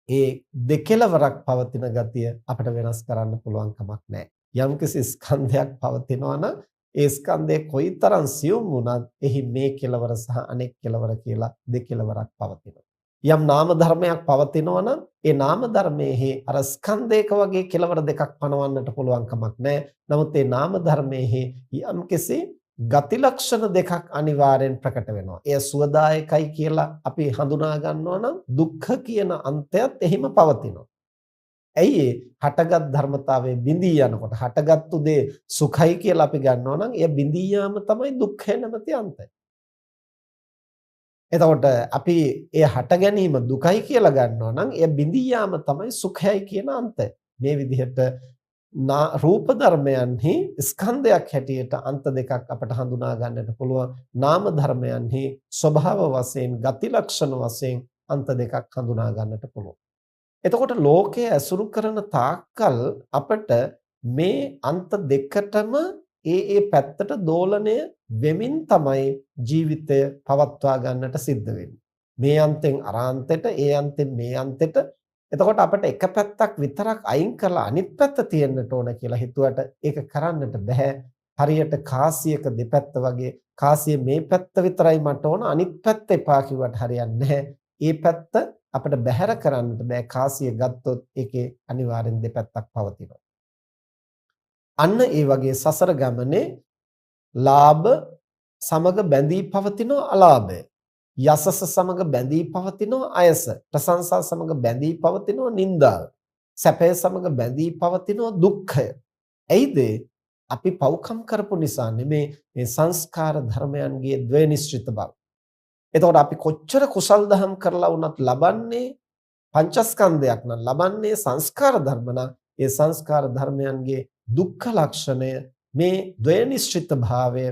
ඒ දෙකලවරක් පවතින ගතිය අපිට වෙනස් කරන්න පුළුවන් කමක් නැහැ. යම්කිසි ස්කන්ධයක් පවතිනවා නම් ඒ ස්කන්ධය කොයිතරම් සියුම් වුණත් එහි මේ කෙලවර සහ අනෙක් කෙලවර කියලා දෙකලවරක් පවතිනවා. යම් නාම ධර්මයක් පවතිනවා නම් ඒ නාම ධර්මයේ අර ස්කන්ධයක වගේ කෙලවර දෙකක් පනවන්නට පුළුවන් කමක් නැහැ. නමුත් ඒ නාම ධර්මයේ යම්කිසි ගති ලක්ෂණ දෙකක් අනිවාර්යෙන් ප්‍රකට වෙනවා. එය සුවදායකයි කියලා අපි හඳුනා ගන්නවා නම් දුක්ඛ කියන අන්තයත් එහිම පවතිනවා. ඇයි හටගත් ධර්මතාවයේ බිඳී යනකොට හටගත්තු දේ සුඛයි කියලා අපි ගන්නවා නම් එය බිඳී යාම තමයි දුක්ඛය නැමැති අන්තය. එතකොට අපි එය හට ගැනීම දුකයි කියලා ගන්නවා නම් එය බිඳී යාම තමයි සුඛයයි කියන අන්තය. මේ විදිහට රූප ධර්මයන්හි ස්කන්ධයක් හැටියට අන්ත දෙකක් අපට හඳුනා ගන්නට පුළුවන්. නාම ධර්මයන්හි ස්වභාව වශයෙන් ගති ලක්ෂණ වශයෙන් අන්ත දෙකක් හඳුනා ගන්නට පුළුවන්. එතකොට ලෝකයේ ඇසුරු කරන තාක්කල් අපට මේ අන්ත දෙකටම ඒ පැත්තට දෝලණය වෙමින් තමයි ජීවිතය පවත්වා ගන්නට සිද්ධ වෙන්නේ. මේ අන්තෙන් අර අන්තෙට, ඒ අන්තෙන් මේ අන්තෙට. එතකොට අපිට එක පැත්තක් විතරක් අයින් කරලා අනිත් පැත්ත තියෙන්නට ඕන කියලා හිතුවට ඒක කරන්නට බෑ. හරියට කාසියක දෙපැත්ත වගේ කාසිය මේ පැත්ත විතරයි මට ඕන අනිත් පැත්ත එපා කිව්වට හරියන්නේ නැහැ. ඒ පැත්ත අපිට බැහැර කරන්නට බෑ. කාසිය ගත්තොත් ඒකේ අනිවාර්යෙන් දෙපැත්තක් පවතිනවා. අන්න ඒ වගේ සසර ගමනේ ලාභ සමග බැඳී පවතින අලාභය, යසස සමග බැඳී පවතින අයස, ප්‍රශංසා සමග බැඳී පවතින නිന്ദාව, සැපය සමග බැඳී පවතින දුක්ඛය. එයිද අපි පව්කම් කරපු නිසා නෙමේ මේ සංස්කාර ධර්මයන්ගේ ද්වේනිශ්චිත බව. එතකොට අපි කොච්චර කුසල් දහම් කරලා වුණත් ලබන්නේ පංචස්කන්ධයක් නම් ලබන්නේ සංස්කාර ධර්ම නම් ඒ සංස්කාර ධර්මයන්ගේ දුක්ඛ ලක්ෂණය මේ ද්වේනිශ්චිත භාවය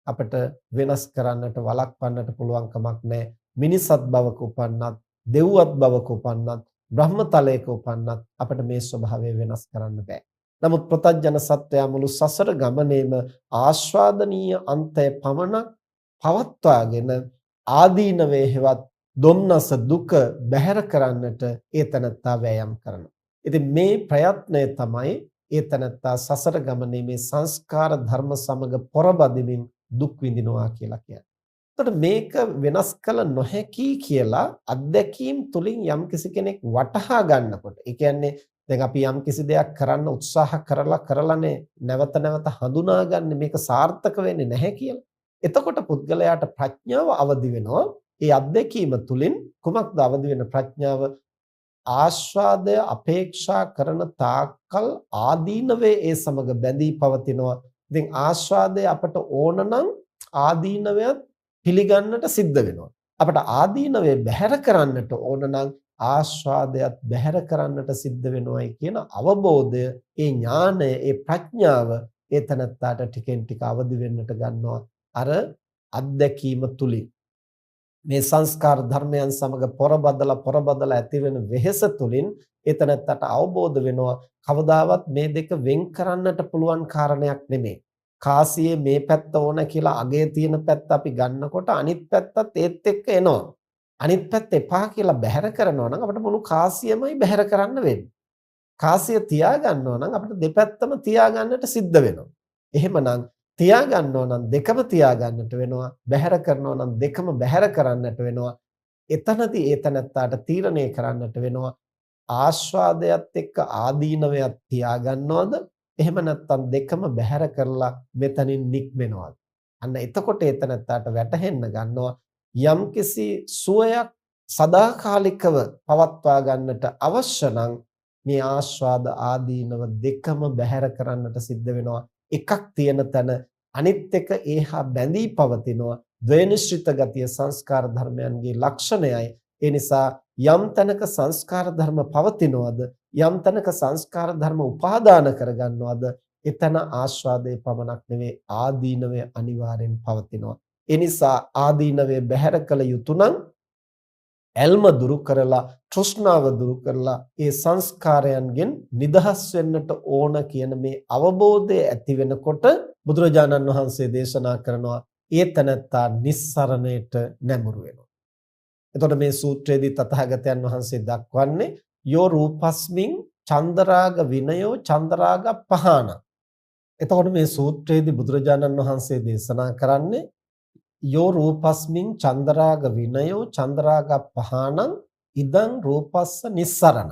අපට වෙනස් කරන්නට වළක්වන්නට පුළුවන් කමක් නැහැ. මිනිසත් භවක උපන්නත්, දෙව්වත් භවක උපන්නත්, බ්‍රහ්මතලයක උපන්නත් අපට මේ ස්වභාවය වෙනස් කරන්න බෑ. නමුත් ප්‍රතඥ සත්වයා මුළු සසර ගමනේම ආස්වාදනීය අන්තය පමණක් පවත්වාගෙන ආදීනවේ හෙවත් දුම්නස දුක බැහැර කරන්නට ඒ තනත්තා වෑයම් කරනවා. ඉතින් මේ ප්‍රයත්නය තමයි ඒ තනත්තා සසර ගමනේ මේ සංස්කාර ධර්ම සමග පොරබදිමින් දුක් විඳිනවා කියලා කියන්නේ. එතකොට මේක වෙනස් කළ නොහැකි කියලා අත්දැකීම් තුලින් යම්කිසි කෙනෙක් වටහා ගන්නකොට, ඒ කියන්නේ දැන් අපි යම්කිසි දෙයක් කරන්න උත්සාහ කරලානේ නැවත නැවත හඳුනාගන්නේ මේක සාර්ථක වෙන්නේ නැහැ කියලා. එතකොට පුද්ගලයාට ප්‍රඥාව අවදි වෙනවා. ඒ අත්දැකීම තුලින් කුමක්ද අවදි වෙන ප්‍රඥාව? ආස්වාදය අපේක්ෂා කරන තාක්කල් ආදීනවේ ඒ සමග බැඳී පවතිනවා. ඉතින් ආස්වාදය අපට ඕන නම් ආදීනවයත් පිළිගන්නට සිද්ධ වෙනවා. අපට ආදීනවේ බැහැර කරන්නට ඕන නම් ආස්වාදයත් බැහැර කරන්නට සිද්ධ වෙනවායි කියන අවබෝධය, ඒ ඥානය, ඒ ප්‍රඥාව ඒ තනත්තාට ටිකෙන් ටික අවදි වෙන්නට ගන්නවා. අර අත්දැකීම තුලින් මේ සංස්කාර ධර්මයන් සමග පොරබදලා ඇති වෙන වෙහෙස තුලින් එතනත්තට අවබෝධ වෙනවා කවදාවත් මේ දෙක වෙන් කරන්නට පුළුවන් කාරණයක් නෙමෙයි. කාසියේ මේ පැත්ත ඕන කියලා අගේ තියෙන පැත්ත අපි ගන්නකොට අනිත් පැත්තත් ඒත් එක්ක එනවා. අනිත් පැත්ත එපා කියලා බැහැර කරනවා නම් අපිට මුළු කාසියමයි බැහැර කරන්න වෙන්නේ. කාසිය තියා ගන්නවා නම් අපිට දෙපැත්තම තියා ගන්නට සිද්ධ වෙනවා. එහෙමනම් තියා ගන්නවා නම් දෙකම තියා ගන්නට වෙනවා. බැහැර කරනවා නම් දෙකම බැහැර කරන්නට වෙනවා. එතනදී ඒතනත්තාට තීරණය කරන්නට වෙනවා ආස්වාදයට එක්ක ආදීනවයක් තියා ගන්නවද? එහෙම නැත්නම් දෙකම බැහැර කරලා මෙතනින් නික්මෙනවද? අන්න එතකොට ඒතනත්තාට වැටහෙන්න ගන්නවා යම්කිසි සුවයක් සදාකාලිකව පවත්වා ගන්නට අවශ්‍ය නම් මේ ආස්වාද ආදීනව දෙකම බැහැර කරන්නට සිද්ධ වෙනවා. එකක් තියෙන තැන අනිත් එක ඒහා බැඳී පවතිනවා. ද්වේනිශ්චිත ගතිය සංස්කාර ධර්මයන්ගේ ලක්ෂණයයි. ඒ නිසා යම් තැනක සංස්කාර ධර්ම පවතිනවද යම් තැනක සංස්කාර ධර්ම උපාදාන කරගන්නවද එතන ආස්වාදයේ පමණක් නෙවෙයි ආදීනවය අනිවාර්යෙන් පවතිනවා. ඒ නිසා ආදීනවය බැහැර කළ යුතු නම් ඇල්ම දුරු කරලා තෘෂ්ණාව දුරු කරලා ඒ සංස්කාරයන්ගෙන් නිදහස් වෙන්නට ඕන කියන මේ අවබෝධය ඇති වෙනකොට බුදුරජාණන් වහන්සේ දේශනා කරනවා ඒ තනත්තා නිස්සරණයට නැඹුරු වෙනවා. එතකොට මේ සූත්‍රයේදී තථාගතයන් වහන්සේ දක්වන්නේ යෝ රූපස්මින් චන්දරාග විනයෝ චන්දරාග පහාන. එතකොට මේ සූත්‍රයේදී බුදුරජාණන් වහන්සේ දේශනා කරන්නේ යෝ රූපස්මින් චන්දරාග විනයෝ චන්දරාග පහානං ඉදං රූපස්ස නිස්සරණ.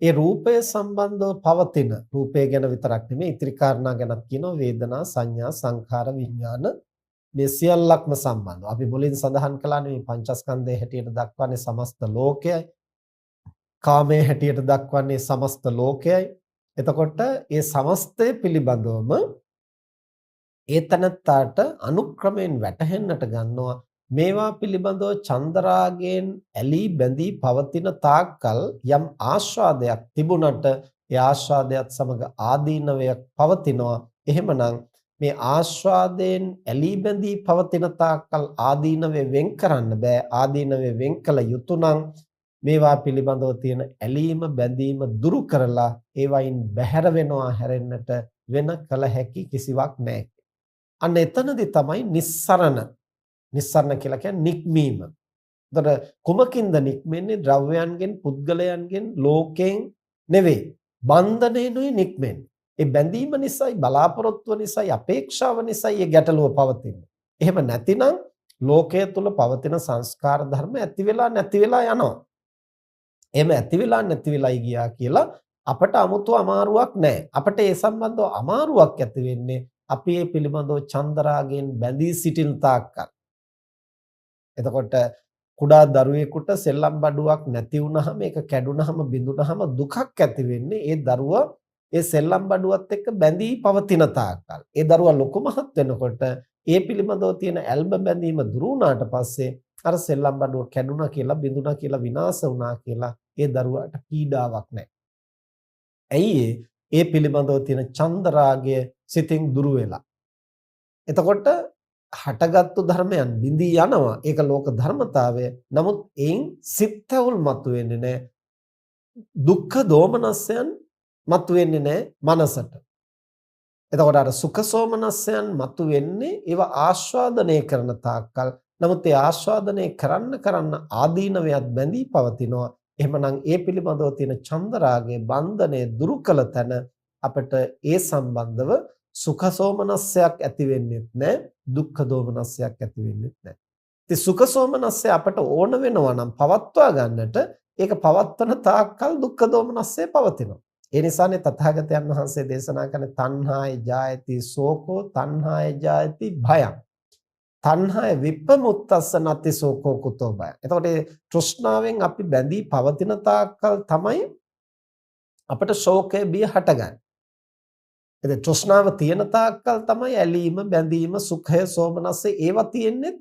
ඒ රූපය සම්බන්ධව පවතින රූපය ගැන විතරක් නෙමෙයි ඉතිරි කාරණා ගැනත් කියනවා වේදනා සංඥා සංඛාර විඥාන මේ සියල්ලක්ම සම්බන්ධව. අපි මුලින් සඳහන් කළානේ මේ පංචස්කන්ධය හැටියට දක්වන්නේ සමස්ත ලෝකයයි. කාමයේ හැටියට දක්වන්නේ සමස්ත ලෝකයයි. එතකොට ඒ සමස්තය පිළිබඳවම ඒතනත්තාට අනුක්‍රමයෙන් වැටහෙන්නට ගන්නවා මේවා පිළිබඳව චන්දරාගයෙන් ඇලී බැඳී පවතින තාක්කල් යම් ආස්වාදයක් තිබුණට ඒ ආස්වාදයක් සමග ආදීනවයක් පවතිනවා. එහෙමනම් මේ ආස්වාදයෙන් ඇලී බැඳී පවතින තාක්කල් ආදීනවේ වෙන් කරන්න බෑ. ආදීනවේ වෙන් කළ යුතු නම් මේවා පිළිබඳව තියෙන ඇලීම බැඳීම දුරු කරලා ඒවයින් බැහැර වෙනවා හැරෙන්නට වෙන කල හැකි කිසිවක් නැහැ. අන්න එතනදී තමයි නිස්සරණ. නිස්සරණ කියලා කියන්නේ නික්මීම. එතකොට කුමකින්ද නික්මෙන්නේ? ද්‍රව්‍යයන්ගෙන්, පුද්ගලයන්ගෙන්, ලෝකයෙන් නෙවෙයි. බන්ධනේනුයි නික්මෙන්නේ. ඒ බැඳීම නිසායි, බලාපොරොත්තුව නිසායි, අපේක්ෂාව නිසායි මේ ගැටලුව පවතින්නේ. එහෙම නැතිනම් ලෝකයේ තුල පවතින සංස්කාර ධර්ම ඇති වෙලා නැති වෙලා යනවා. එහෙම ඇති වෙලා නැති වෙලායි ගියා කියලා අපට 아무තු අමාරුවක් නැහැ. අපට ඒ සම්බන්ධව අමාරුවක් ඇති වෙන්නේ අපි මේ පිළිබඳව චන්දරාගයෙන් බැඳී සිටින තාක්කල්. එතකොට කුඩා දරුවෙකුට සෙල්ලම් බඩුවක් නැති වුනහම ඒක කැඩුනහම බිඳුනහම දුකක් ඇති වෙන්නේ ඒ දරුවා ඒ සෙල්ලම් බඩුවත් එක්ක බැඳී පවතින තාක්කල්. ඒ දරුවා ලොකු මහත් වෙනකොට ඒ පිළිබඳව තියෙන ඇල්ම බැඳීම දුරු වුණාට පස්සේ අර සෙල්ලම් බඩුව කැඩුනා කියලා බිඳුනා කියලා විනාශ වුණා කියලා ඒ දරුවාට පීඩාවක් නැහැ. ඇයි ඒ පිළිබඳව තියෙන චන්දරාගය සිතින් දුරු වෙලා. එතකොට හටගත්තු ධර්මයන් බිඳී යනවා. ඒක ලෝක ධර්මතාවය. නමුත් එයින් සිත්වල මතුවෙන්නේ නැහැ. දුක්ඛ දෝමනස්යන් මතුවෙන්නේ නැහැ මනසට. එතකොට අර සුඛ සෝමනස්යන් මතුවෙන්නේ ඒවා ආස්වාදනය කරන තාක්කල්. නමුත් ඒ ආස්වාදනය කරන්න ආදීනවයත් බැඳී පවතිනවා. එහෙමනම් ඒ පිළිබඳව තියෙන චන්දරාගයේ බන්ධනය දුරු කළ තැන අපිට ඒ සම්බන්ධව සුඛ සෝමනස්සයක් ඇති වෙන්නේ නැහැ, දුක්ඛ දෝමනස්සයක් ඇති වෙන්නේ නැහැ. ඉතින් සුඛ සෝමනස්සය අපට ඕන වෙනවා නම් පවත්වා ගන්නට ඒක පවත්වන තාක්කල් දුක්ඛ දෝමනස්සය පවතිනවා. ඒ නිසානේ තථාගතයන් වහන්සේ දේශනා කරන තණ්හාය ජායති සෝකෝ තණ්හාය ජායති භයං. තණ්හාය විප්පමුත්තස්ස නති සෝකෝ කුතෝ බය. එතකොට තෘෂ්ණාවෙන් අපි බැඳී පවතින තාක්කල් තමයි අපට ශෝකය බිය හටගන්නේ. එතකොට තෘෂ්ණාව තියෙන තාක්කල් තමයි ඇලීම, බැඳීම, සුඛය, සෝමනස්ස ඒවා තියෙන්නේ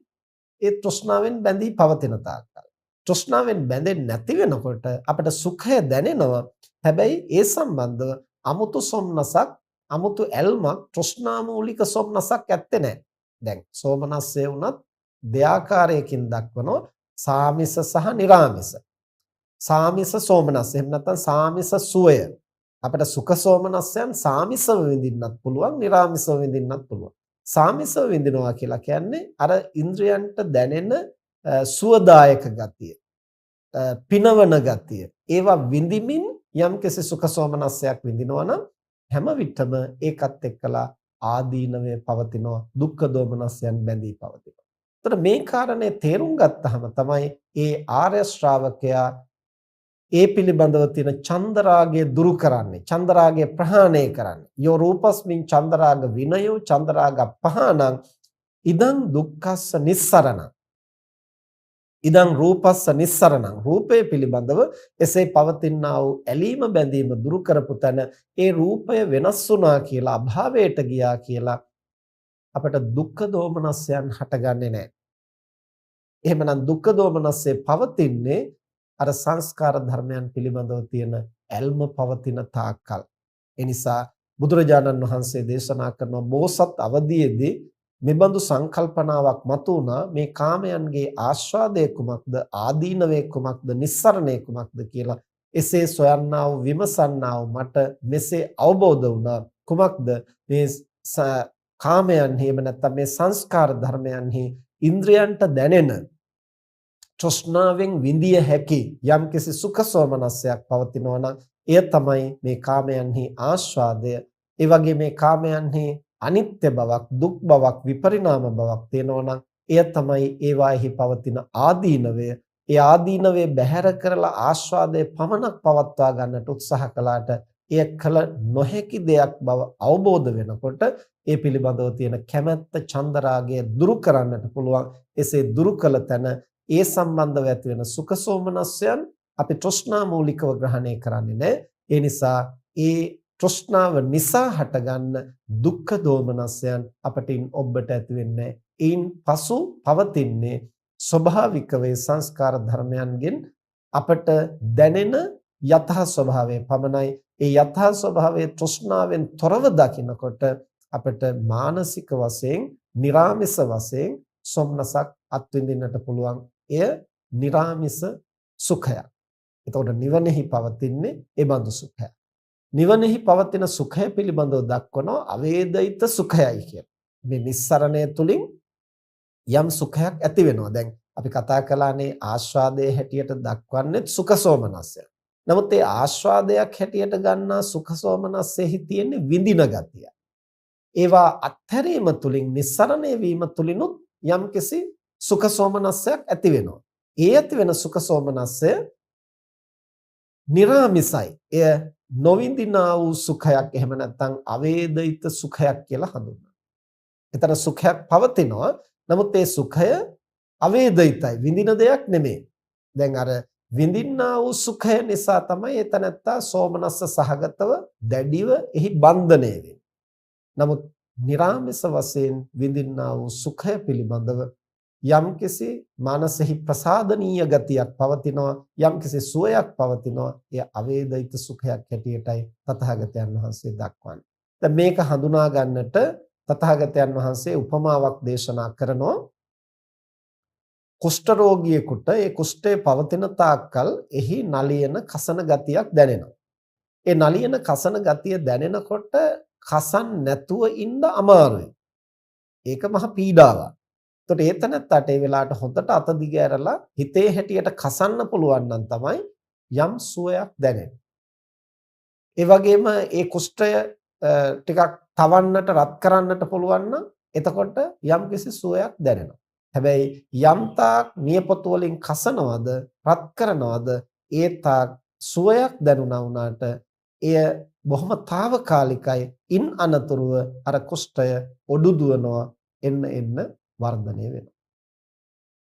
ඒ තෘෂ්ණාවෙන් බැඳී පවතින තාක්කල්. තෘෂ්ණාවෙන් බැඳෙන්නේ නැති වෙනකොට අපට සුඛය දැනෙනවා. හැබැයි ඒ සම්බන්ධව අමුතු සොම්නසක්, අමුතු ඇල්මක්, තෘෂ්ණා මූලික සොම්නසක් ඇත්තේ නැහැ. දැන් සෝමනස්සේ වුණත් දෙආකාරයකින් දක්වනවා සාමිස සහ නිරාමිස. සාමිස සෝමනස්ස එහෙම නැත්නම් සාමිස සුවය. අපිට සුඛ සෝමනස්යන් සාමිසව විඳින්නත් පුළුවන්, නිර්ාමිසව විඳින්නත් පුළුවන්. සාමිසව විඳිනවා කියලා කියන්නේ අර ඉන්ද්‍රයන්ට දැනෙන සුවදායක ගතිය, පිනවන ගතිය. ඒවා විඳිමින් යම්කිසි සුඛ සෝමනස්යක් විඳිනවා නම් හැම විටම ඒකත් එක්කලා ආදීනවේ පවතිනවා, දුක්ඛ දෝමනස්යන් බැඳී පවතිනවා. එතකොට මේ කාරණේ තේරුම් ගත්තාම තමයි ඒ ආර්ය ශ්‍රාවකයා ඒ පිළිබඳව තියෙන චන්දරාගය දුරු කරන්නේ, චන්දරාගය ප්‍රහාණය කරන්නේ. යෝ රූපස්මින් චන්දරාග විනයෝ චන්දරාග පහාණං ඉදං දුක්ඛස්ස නිස්සරණං. ඉදං රූපස්ස නිස්සරණං. රූපය පිළිබඳව එසේ පවතිනා වූ ඇලීම බැඳීම දුරු කරපු තැන ඒ රූපය වෙනස් වුණා කියලා, අභාවයට ගියා කියලා අපට දුක්ඛ දෝමනස්යන් හටගන්නේ නැහැ. එහෙමනම් දුක්ඛ දෝමනස්සේ පවතින්නේ අර සංස්කාර ධර්මයන් පිළිබඳව තියෙන ඇල්ම පවතින තාක්කල්. ඒ නිසා බුදුරජාණන් වහන්සේ දේශනා කරන බෝසත් අවදීයේදී මෙබඳු සංකල්පනාවක් මතුවුණා, මේ කාමයන්ගේ ආස්වාදය කුමක්ද, ආදීනවේ කුමක්ද, නිස්සරණය කුමක්ද කියලා. එසේ සොයන්නා වූ විමසන්නා වූ මට මෙසේ අවබෝධ වුණා. කුමක්ද මේ කාමයන්හි, එහෙම නැත්නම් මේ සංස්කාර ධර්මයන්හි ඉන්ද්‍රයන්ට දැනෙන තෘෂ්ණාවෙන් විඳිය හැකි යම්කිසි සුඛ සෝමනස්යක් පවතිනවා නම් එය තමයි මේ කාමයන්හි ආස්වාදය. ඒ වගේ මේ කාමයන්හි අනිත්‍ය බවක්, දුක් බවක්, විපරිණාම බවක් තියෙනවා නම් එය තමයි ඒවාෙහි පවතින ආදීනවය. ඒ ආදීනවේ බැහැර කරලා ආස්වාදයේ පමණක් පවත්වා ගන්නට උත්සාහ කළාට එය කල නොහැකි දෙයක් බව අවබෝධ වෙනකොට ඒ පිළිබඳව තියෙන කැමැත්ත, චන්දරාගය දුරු කරන්නට පුළුවන්. එසේ දුරු කළ තැන ඒ සම්බන්ධව ඇති වෙන සුඛ සෝමනස්යන් අපි තෘෂ්ණා මූලිකව ග්‍රහණය කරන්නේ නැහැ. ඒ නිසා ඒ තෘෂ්ණාව නිසා හටගන්න දුක්ඛ දෝමනස්යන් අපටින් ඔබට ඇති වෙන්නේ. ඒන් පසු පවතින්නේ ස්වභාවික වේ සංස්කාර ධර්මයන්ගෙන් අපට දැනෙන යථා ස්වභාවය පමණයි. ඒ යථා ස්වභාවයේ තෘෂ්ණාවෙන් තොරව දකිනකොට අපට මානසික වශයෙන්, නිරාමිස වශයෙන් සොම්නසක් අත්විඳින්නට පුළුවන්. එය නිරාමිස සුඛයක්. එතකොට නිවනෙහි පවතින්නේ ඒ බඳු සුඛයක්. නිවනෙහි පවතින සුඛය පිළිබඳව දක්වනවා අවේදිත සුඛයයි කියලා. මේ නිස්සරණය තුලින් යම් සුඛයක් ඇති වෙනවා. දැන් අපි කතා කළානේ ආස්වාදයේ හැටියට දක්වන්නේ සුඛ සෝමනස්සය. නමුත් ඒ ආස්වාදයක් හැටියට ගන්නා සුඛ සෝමනස්සෙහි තියෙන විඳින ගතිය. ඒවා අත්හැරීම තුලින්, නිස්සරණය වීම තුලිනුත් යම්කිසි සුඛ සෝමනස්සයක් ඇති වෙනවා. ඒ ඇති වෙන සුඛ සෝමනස්සය නිරාමිසයි. එය නොවිඳිනා වූ සුඛයක්, එහෙම නැත්නම් අවේදිත සුඛයක් කියලා හඳුන්වනවා. එතන සුඛයක් පවතිනවා. නමුත් ඒ සුඛය අවේදිතයි, විඳින දෙයක් නෙමෙයි. දැන් අර විඳින්නා වූ සුඛය නිසා තමයි එතනත්තා සෝමනස්ස සහගතව දැඩිව එහි බන්ධනය වෙන්නේ. නමුත් නිරාමිස වශයෙන් විඳින්නා වූ සුඛය පිළිබඳව යම්කිසි මානසෙහි ප්‍රසාදනීය ගතියක් පවතිනවා, යම්කිසි සුවයක් පවතිනවා. එය අවේදිත සුඛයක් හැටියටයි තථාගතයන් වහන්සේ දක්වන්නේ. දැන් මේක හඳුනා ගන්නට තථාගතයන් වහන්සේ උපමාවක් දේශනා කරනවා. කුෂ්ඨ රෝගියෙකුට ඒ කුෂ්ඨය පවතින තාක්කල් එහි නලියන කසන ගතියක් දැනෙනවා. ඒ නලියන කසන ගතිය දැනෙනකොට කසන් නැතුව ඉන්න අමාරුයි. ඒක මහ පීඩාවක්. එතකොට ඒතනත්තට ඒ වෙලාවට හොඳට අත දිග ඇරලා හිතේ හැටියට කසන්න පුළුවන් නම් තමයි යම් සුවයක් දැනෙන්නේ. ඒ වගේම ඒ කුෂ්ඨය ටිකක් තවන්නට, රත් කරන්නට පුළුවන් නම් එතකොට යම්කිසි සුවයක් දැනෙනවා. හැබැයි යම් තාක් නියපොතු වලින් කසනවද, රත් කරනවද, ඒ තාක් සුවයක් දැනුණා වුණාට එය බොහොම తాවකාලිකයි. ඉන් අනතුරුව අර කුෂ්ඨය ඔඩු දුවනවා, එන්න වර්ධනය වෙනවා.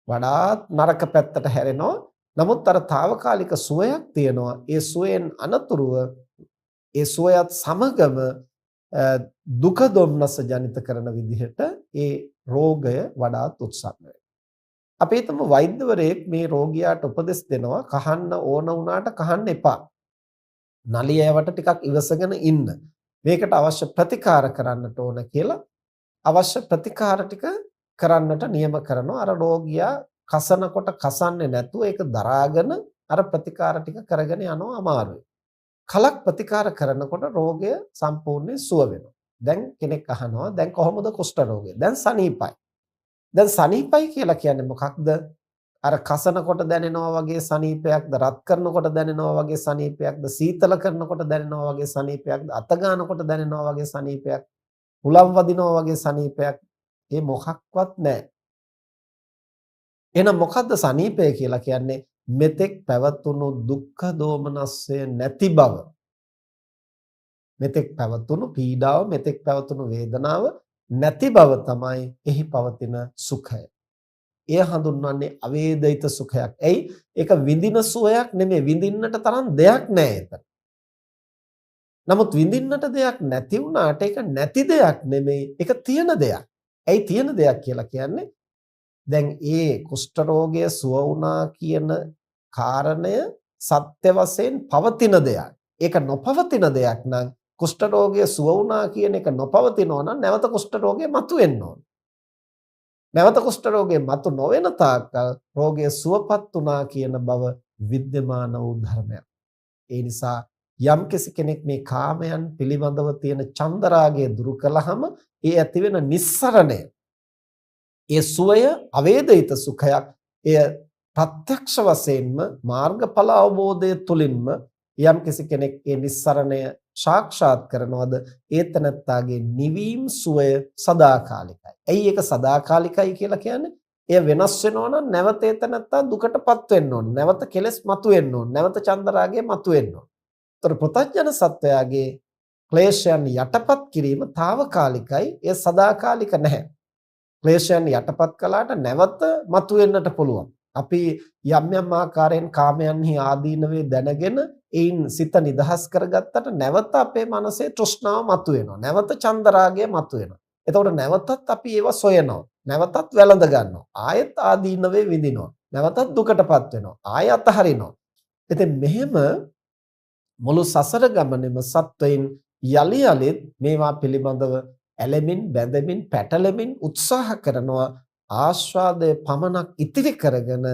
වඩාත් නරක පැත්තට හැරෙනවා. නමුත් අර తాවකාලික සුවයක් තියෙනවා. ඒ සුවයෙන් අනතුරුව ඒ සුවයත් සමගම දුක දුම්නස ජනිත කරන විදිහට ඒ රෝගය වඩාත් උත්සන්න වෙනවා. අපි හිතමු වෛද්‍යවරයෙක් මේ රෝගියාට උපදෙස් දෙනවා, කහන්න ඕන වුණාට කහන්න එපා. නලියවට ටිකක් ඉවසගෙන ඉන්න. මේකට අවශ්‍ය ප්‍රතිකාර කරන්නට ඕන කියලා අවශ්‍ය ප්‍රතිකාර ටික කරන්නට නියම කරනවා. අර රෝගියා කසනකොට කසන්නේ නැතුව ඒක දරාගෙන අර ප්‍රතිකාර ටික කරගෙන යනවා අමාරුයි. කලක් ප්‍රතිකාර කරනකොට රෝගය සම්පූර්ණයෙන් සුව වෙනවා. දැන් කෙනෙක් අහනවා දැන් කොහොමද කුෂ්ඨ රෝගය? දැන් සනීපයි. දැන් සනීපයි කියලා කියන්නේ මොකක්ද? අර කසනකොට දැනෙනවා වගේ සනීපයක්ද, රත් කරනකොට දැනෙනවා වගේ සනීපයක්ද, සීතල කරනකොට දැනෙනවා වගේ සනීපයක්ද, අත ගන්නකොට දැනෙනවා වගේ සනීපයක්, හුලම් වදිනවා වගේ සනීපයක්, ඒ මොකක්වත් නැහැ. එහෙනම් මොකද්ද සනීපය කියලා කියන්නේ? මෙතෙක් පැවතුණු දුක්ඛ දෝමනස්සය නැති බව. මෙතෙක් පැවතුණු පීඩාව, මෙතෙක් පැවතුණු වේදනාව නැති බව තමයි එහි පවතින සුඛය. එය හඳුන්වන්නේ අවේදිත සුඛයක්. එයි ඒක විඳින සුවයක් නෙමෙයි, විඳින්නට තරම් දෙයක් නැහැ එතන. නමුත් විඳින්නට දෙයක් නැති වුණාට ඒක නැති දෙයක් නෙමෙයි, ඒක තියෙන දෙයක්. එයි තියෙන දෙයක් කියලා කියන්නේ දැන් ඒ කුෂ්ඨ රෝගය සුව වුණා කියන කාරණය සත්‍ය වශයෙන් පවතින දෙයක්. ඒක නොපවතින දෙයක් නම් කුෂ්ඨ රෝගය සුව වුණා කියන එක නොපවතිනවා නම් නැවත කුෂ්ඨ රෝගය මතුවෙන්න ඕන. නැවත කුෂ්ඨ රෝගය මතු නොවන තාක්කල් රෝගය සුවපත් වුණා කියන බව විද්‍යමාන වූ ධර්මයක්. ඒ නිසා යම්කිසි කෙනෙක් මේ කාමයන් පිළිබඳව තියෙන චන්දරාගය දුරු කළාම ඒ ඇතිවෙන නිස්සරණය, ඒ සුවය අවේදිත සුඛයක්. එය ප්‍රත්‍යක්ෂ වශයෙන්ම මාර්ගඵල අවබෝධය තුළින්ම යම්කිසි කෙනෙක් ඒ නිස්සරණය සාක්ෂාත් කරනවද ඒ තනත්තාගේ නිවීම සුවය සදාකාලිකයි. ඇයි ඒක සදාකාලිකයි කියලා කියන්නේ? එය වෙනස් වෙනවා නම් නැවත ඒ තනත්තා දුකටපත් වෙන්න ඕන. නැවත කෙලෙස් මතුවෙන්න ඕන. නැවත චන්දරාගය මතුවෙන්න ඕන. ඒතර පෘථග්ජන සත්වයාගේ ක්ලේශයන් යටපත් කිරීම తాවකාලිකයි. එය සදාකාලික නැහැ. ක්ලේශයන් යටපත් කළාට නැවත මතුවෙන්නට පුළුවන්. අපි යම් යම් ආකාරයෙන් කාමයන්හි ආදීනවේ දැනගෙන ඒන් සිත නිදහස් කරගත්තට නැවත අපේ මනසේ තෘෂ්ණාව මතුවෙනවා. නැවත චන්දරාගය මතුවෙනවා. එතකොට නැවතත් අපි ඒවා සොයනවා. නැවතත් වැළඳ ගන්නවා. ආයෙත් ආදීනවේ විඳිනවා. නැවතත් දුකටපත් වෙනවා. ආයෙ අතහරිනවා. ඉතින් මෙහෙම මුළු සසර ගමනේම සත්වයින් යලි යලිත් මේවා පිළිබඳව ඇලෙමින් බැඳෙමින් පැටලෙමින් උත්සාහ කරනවා ආස්වාදයේ පමණක් ඉතිරි කරගෙන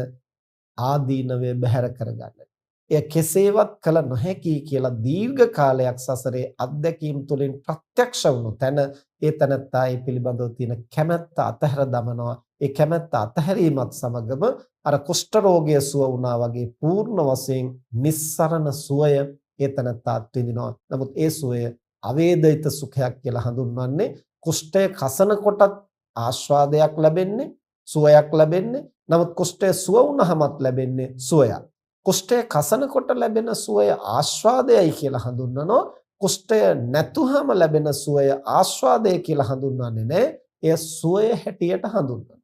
ආදීනවේ බැහැර කරගන්න. එය කෙසේවත් කළ නොහැකි කියලා දීර්ඝ කාලයක් සසරේ අත්දැකීම් තුළින් ප්‍රත්‍යක්ෂ වුණු තැන ඒ තනත්තා ඒ පිළිබඳව තියෙන කැමැත්ත අතහැර දමනවා. ඒ කැමැත්ත අතහැරීමත් සමගම අර කුෂ්ඨ රෝගය සුව වුණා වගේ පූර්ණ වශයෙන් නිස්සරණ සුවය ඒ තනත්තා අත්විඳිනවා. නමුත් ඒ සුවය අවේදිත සුඛයක් කියලා හඳුන්වන්නේ කුෂ්ඨය කසන කොටත් ආස්වාදයක් ලැබෙන්නේ, සුවයක් ලැබෙන්නේ. නමුත් කුෂ්ඨය සුව වුණාමත් ලැබෙන්නේ සුවයක්. කුෂ්ඨය කසන කොට ලැබෙන සුවය ආස්වාදයයි කියලා හඳුන්වනවා. කුෂ්ඨය නැතුවම ලැබෙන සුවය ආස්වාදය කියලා හඳුන්වන්නේ නැහැ. එය සුවය හැටියට හඳුන්වනවා.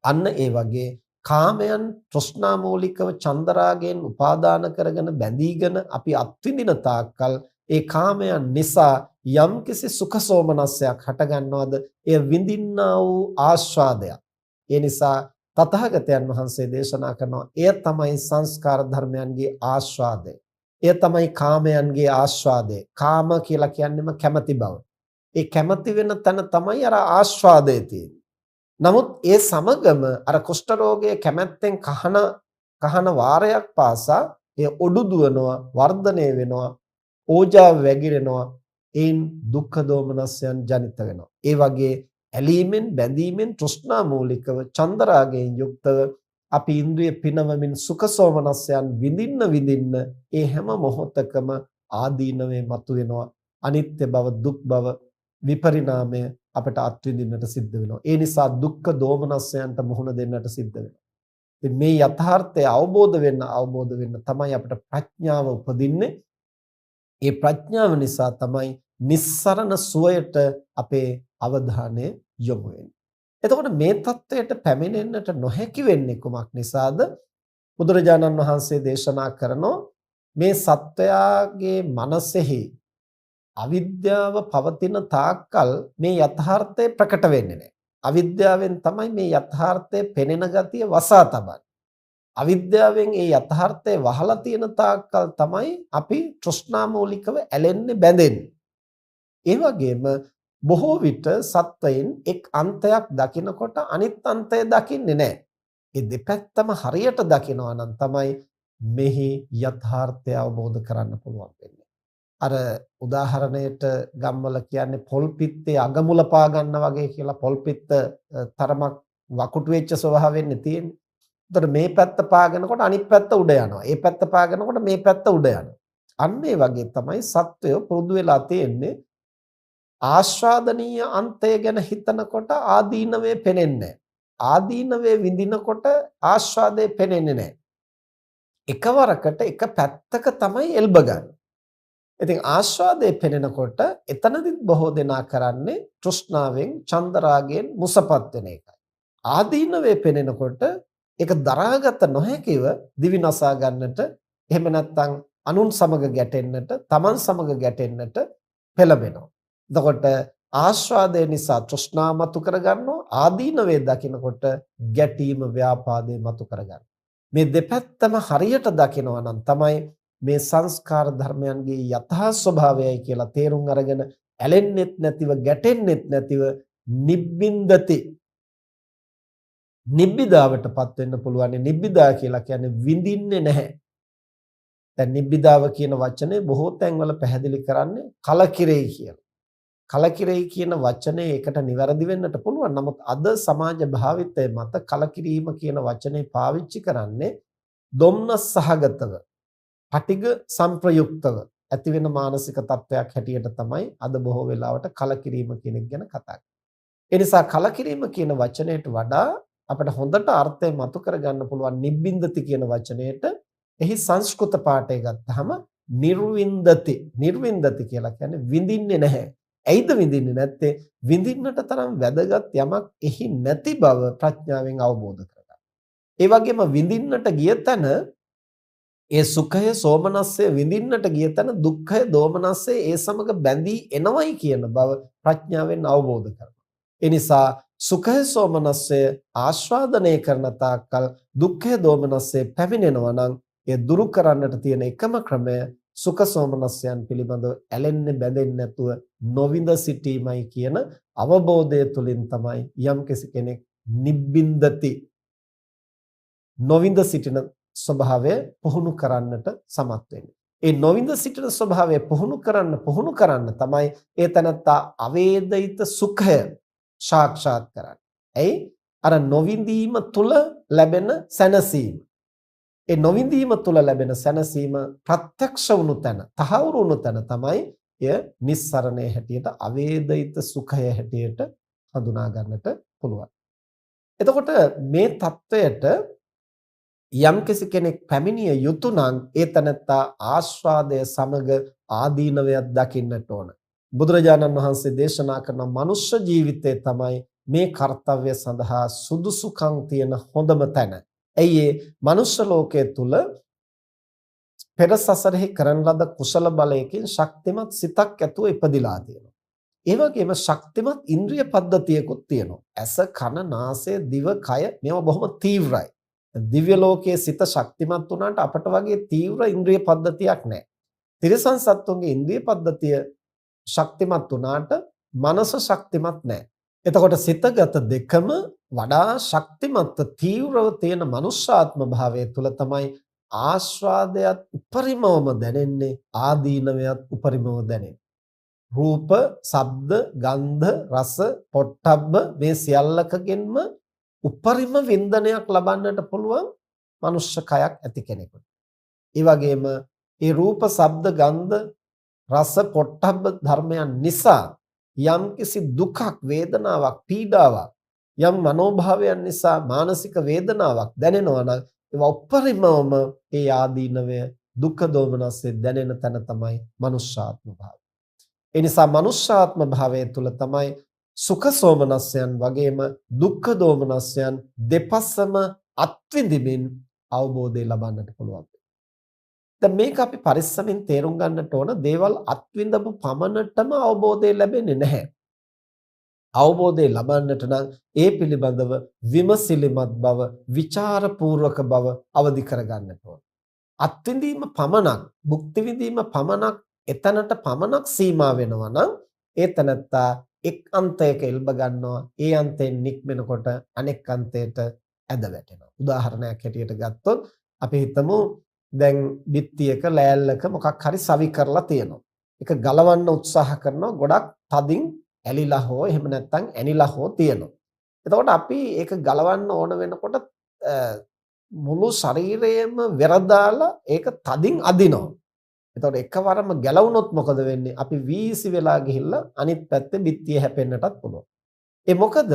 අන්න ඒ වගේ කාමයන් තෘෂ්ණා මූලිකව චන්දරාගයෙන් උපාදාන කරගෙන බැඳීගෙන අපි අත්විඳින තාක්කල් ඒ කාමයන් නිසා යම්කිසි සුඛ සෝමනස්සයක් හටගන්නවද? එය විඳින්නා වූ ආස්වාදයක්. ඒ නිසා තථාගතයන් වහන්සේ දේශනා කරනවා එය තමයි සංස්කාර ධර්මයන්ගේ ආස්වාදය. එය තමයි කාමයන්ගේ ආස්වාදය. කාම කියලා කියන්නේම කැමැති බව. ඒ කැමැති වෙන තැන තමයි අර ආස්වාදය තියෙන්නේ. නමුත් ඒ සමගම අර කුෂ්ඨ රෝගයේ කැමැත්තෙන් කහන වාරයක් පාසා එය ඔඩු දුවනවා, වර්ධනය වෙනවා, ඕජාව වැగిරෙනවා. ඒන් දුක්ඛ දෝමනස්යන් ජනිත වෙනවා. ඒ වගේ ඇලීමෙන් බැඳීමෙන් තෘෂ්ණා මූලිකව චන්දරාගයෙන් යුක්තව අපි ඉන්ද්‍රිය පිනවමින් සුඛ සෝමනස්යන් විඳින්න ඒ හැම මොහොතකම ආදීනවේ මතුවෙනවා. අනිත්‍ය බව, දුක් බව, විපරිණාමය අපට අත්විඳින්නට සිද්ධ වෙනවා. ඒ නිසා දුක්ඛ දෝමනස්යන්ට මුහුණ දෙන්නට සිද්ධ වෙනවා. ඉතින් මේ යථාර්ථය අවබෝධ වෙන්න තමයි අපට ප්‍රඥාව උපදින්නේ. ඒ ප්‍රඥාව නිසා තමයි නිස්සරණ සුවයට අපේ අවධානය යොමු වෙන්නේ. එතකොට මේ தത്വයට පැමිණෙන්නට නොහැකි වෙන්නේ කුමක් නිසාද? බුදුරජාණන් වහන්සේ දේශනා කරනෝ මේ සත්වයාගේ මනසෙහි අවිද්‍යාව පවතින තාක්කල් මේ යථාර්ථය ප්‍රකට වෙන්නේ නැහැ. අවිද්‍යාවෙන් තමයි මේ යථාර්ථය පෙනෙන ගතිය වසා තබන්නේ. අවිද්‍යාවෙන් ඒ යථාර්ථය වහලා තියෙන තාක්කල් තමයි අපි තෘෂ්ණා මූලිකව ඇලෙන්නේ බැඳෙන්නේ. ඒ වගේම බොහෝ විට සත්වයින් එක් අන්තයක් දකිනකොට අනිත් අන්තය දකින්නේ නැහැ. ඒ දෙපැත්තම හරියට දකිනවා නම් තමයි මෙහි යථාර්ථය අවබෝධ කරන්න පුළුවන් වෙන්නේ. අර උදාහරණයට ගම්වල කියන්නේ පොල් පිත්තේ අගමුල පා ගන්න වගේ කියලා. පොල් පිත්ත තරමක් වකුටු වෙච්ච ස්වභාවයෙන් තියෙන්නේ. එතකොට මේ පැත්ත පාගනකොට අනිත් පැත්ත උඩ යනවා. ඒ පැත්ත පාගනකොට මේ පැත්ත උඩ යනවා. අන්න ඒ වගේ තමයි සත්වය පුරුදු වෙලා තියෙන්නේ. ආස්වාදනීය අන්තය ගැන හිතනකොට ආදීනවේ පෙනෙන්නේ නැහැ. ආදීනවේ විඳිනකොට ආස්වාදේ පෙනෙන්නේ නැහැ. එකවරකට එක පැත්තක තමයි එල්බ ගන්න. ඉතින් ආස්වාදයේ පෙනෙනකොට එතනදිත් බොහෝ දෙනා කරන්නේ තෘෂ්ණාවෙන්, චන්දරාගයෙන් මුසපත් වෙන එකයි. ආදීනවේ පෙනෙනකොට ඒක දරාගත නොහැකිව දිවි නසා ගන්නට, එහෙම නැත්නම් අනුන් සමග ගැටෙන්නට, තමන් සමග ගැටෙන්නට පෙළඹෙනවා. එතකොට ආස්වාදය නිසා තෘෂ්ණා මතු කරගන්නවා, ආදීනවේ දකිනකොට ගැටීම, ව්‍යාපාදේ මතු කරගන්නවා. මේ දෙපැත්තම හරියට දකිනවා නම් තමයි මේ සංස්කාර ධර්මයන්ගේ යථා ස්වභාවයයි කියලා තේරුම් අරගෙන ඇලෙන්නෙත් නැතිව, ගැටෙන්නෙත් නැතිව නිබ්බින්දති, නිබ්බිදාවටපත් වෙන්න පුළුවන්. නිබ්බිදා කියලා කියන්නේ විඳින්නේ නැහැ. දැන් නිබ්බිදාව කියන වචනේ බොහෝ තැන්වල පැහැදිලි කරන්නේ කලකිරෙයි කියලා. කලකිරෙයි කියන වචනේ ඒකට නිවැරදි වෙන්නට පුළුවන්. නමුත් අද සමාජ භාවිතය මත කලකිරීම කියන වචනේ පාවිච්චි කරන්නේ දුම්නස් සහගතව, පටිඝ සංප්‍රයුක්තව ඇති වෙන මානසික තත්වයක් හැටියට තමයි අද බොහෝ වෙලාවට කලකිරීම කියන එක ගැන කතා කරන්නේ. ඒ නිසා කලකිරීම කියන වචනයට වඩා අපිට හොඳට අර්ථය මතු කරගන්න පුළුවන් නිබ්බින්දති කියන වචනයට. එහි සංස්කෘත පාඨය ගත්තාම නිර්වින්දති. නිර්වින්දති කියලා කියන්නේ විඳින්නේ නැහැ. ඇයිද විඳින්නේ නැත්තේ? විඳින්නට තරම් වැදගත් යමක් එහි නැති බව ප්‍රඥාවෙන් අවබෝධ කරගන්න. ඒ වගේම විඳින්නට ගිය තැන ඒ සුඛය, සෝමනස්සය විඳින්නට ගිය තැන දුක්ඛය, දෝමනස්සය ඒ සමග බැඳී එනවයි කියන බව ප්‍රඥාවෙන් අවබෝධ කරගන්න. ඒ නිසා සුඛය, සෝමනස්සය ආස්වාදනය කරන තාක්කල් දුක්ඛය, දෝමනස්සය පැමිණෙනවා නම් ඒ දුරු කරන්නට තියෙන එකම ක්‍රමය සුඛ සෝමනස්යන් පිළිබඳව ඇලෙන්නේ, බැඳෙන්නේ නැතුව නොවිඳ සිටීමයි කියන අවබෝධය තුළින් තමයි යම්කිසි කෙනෙක් නිබ්බින්දති, නොවිඳ සිටින ස්වභාවය පුහුණු කරන්නට සමත් වෙන්නේ. ඒ නොවිඳ සිටින ස්වභාවය පුහුණු කරන්න තමයි ඒ තනත්තා අවේදිත සුඛය සාක්ෂාත් කරන්නේ. එයි අර නොවිඳීම තුල ලැබෙන සැනසීම. ඒ නොවිඳීම තුල ලැබෙන සැනසීම ප්‍රත්‍යක්ෂ වුණු තැන, තහවුරු වුණු තැන තමයි එය නිස්සරණයේ හැටියට, අවේදිත සුඛය හැටියට හඳුනා ගන්නට පුළුවන්. එතකොට මේ தത്വයට යම්කිසි කෙනෙක් පැමිණිය යුතු නම් ඒ තැනත්තා ආස්වාදය සමග ආදීනවයක් දකින්නට ඕන. බුදුරජාණන් වහන්සේ දේශනා කරන මනුෂ්‍ය ජීවිතය තමයි මේ කාර්යය සඳහා සුදුසුකම් තියෙන හොඳම තැන. ඇයි ඒ මනුෂ්‍ය ලෝකයේ තුල පෙර සසරෙහි කරන ලද කුසල බලයකින් ශක්තිමත් සිතක් ඇතුව ඉපදිලා තියෙනවා. ඒ වගේම ශක්තිමත් ඉන්ද්‍රිය පද්ධතියකුත් තියෙනවා. ඇස, කන, නාසය, දිව, කය මේවා බොහොම තීව්‍රයි. දිව්‍ය ලෝකයේ සිත ශක්තිමත් වුණාට අපට වගේ තීව්‍ර ඉන්ද්‍රිය පද්ධතියක් නැහැ. තිරිසන් සත්තුන්ගේ ඉන්ද්‍රිය පද්ධතිය ශක්තිමත් වුණාට මනස ශක්තිමත් නැහැ. එතකොට සිතගත දෙකම වඩා ශක්තිමත් තීව්‍රව තියෙන මනුෂ්‍යාත්ම භාවය තුල තමයි ආස්වාදයට උපරිමවම දැනෙන්නේ, ආදීනවයට උපරිමව දැනෙන්නේ. රූප, ශබ්ද, ගන්ධ, රස, පොට්ටබ්බ මේ සියල්ලකගෙන්ම උපරිම වින්දනයක් ලබන්නට පුළුවන් මනුෂ්‍ය කයක් ඇති කෙනෙකුට. ඒ වගේම ඒ රූප, ශබ්ද, ගන්ධ, රස, පොට්ටබ්බ ධර්මයන් නිසා යම්කිසි දුකක්, වේදනාවක්, පීඩාවක්, යම් මනෝභාවයන් නිසා මානසික වේදනාවක් දැනෙනවා නම් ඒවා උපරිමවම ඒ ආදීනවය, දුක්ඛ දෝමනස්සේ දැනෙන තැන තමයි මනුෂ්‍යාත්ම භාවය. ඒ නිසා මනුෂ්‍යාත්ම භාවය තුල තමයි සුඛ සෝමනස්යන් වගේම දුක්ඛ දෝමනස්යන් දෙපසම අත්විඳිමින් අවබෝධය ලබන්නට පුළුවන්. දැන් මේක අපි පරිස්සමින් තේරුම් ගන්නට ඕන. දේවල් අත්විඳපු පමණටම අවබෝධය ලැබෙන්නේ නැහැ. අවබෝධය ලබන්නට නම් ඒ පිළිබඳව විමසිලිමත් බව, විචාරපූර්වක බව අවදි කරගන්නට ඕන. අත්විඳීම පමණක්, භුක්ති විඳීම පමණක් එතනට පමණක් සීමා වෙනවා නම් ඒ තනත්තා එක් අන්තයක එල්බ ගන්නවා. ඒ අන්තයෙන් නික්මෙනකොට අනෙක් අන්තයට ඇද වැටෙනවා. උදාහරණයක් හැටියට ගත්තොත් අපි හිතමු දැන් බිත්තියක ලෑල්ලක මොකක් හරි සවි කරලා තියෙනවා. ඒක ගලවන්න උත්සාහ කරනවා ගොඩක් තදින් ඇලිලා හෝ එහෙම නැත්නම් ඇනිලා හෝ තියෙනවා. එතකොට අපි ඒක ගලවන්න ඕන වෙනකොට මුළු ශරීරයම වෙරදාලා ඒක තදින් අදිනවා. එතකොට එකවරම ගැලවුනොත් මොකද වෙන්නේ? අපි වීසි වෙලා ගිහිල්ලා අනිත් පැත්තේ බිත්තිය හැපෙන්නටත් පුළුවන්. ඒ මොකද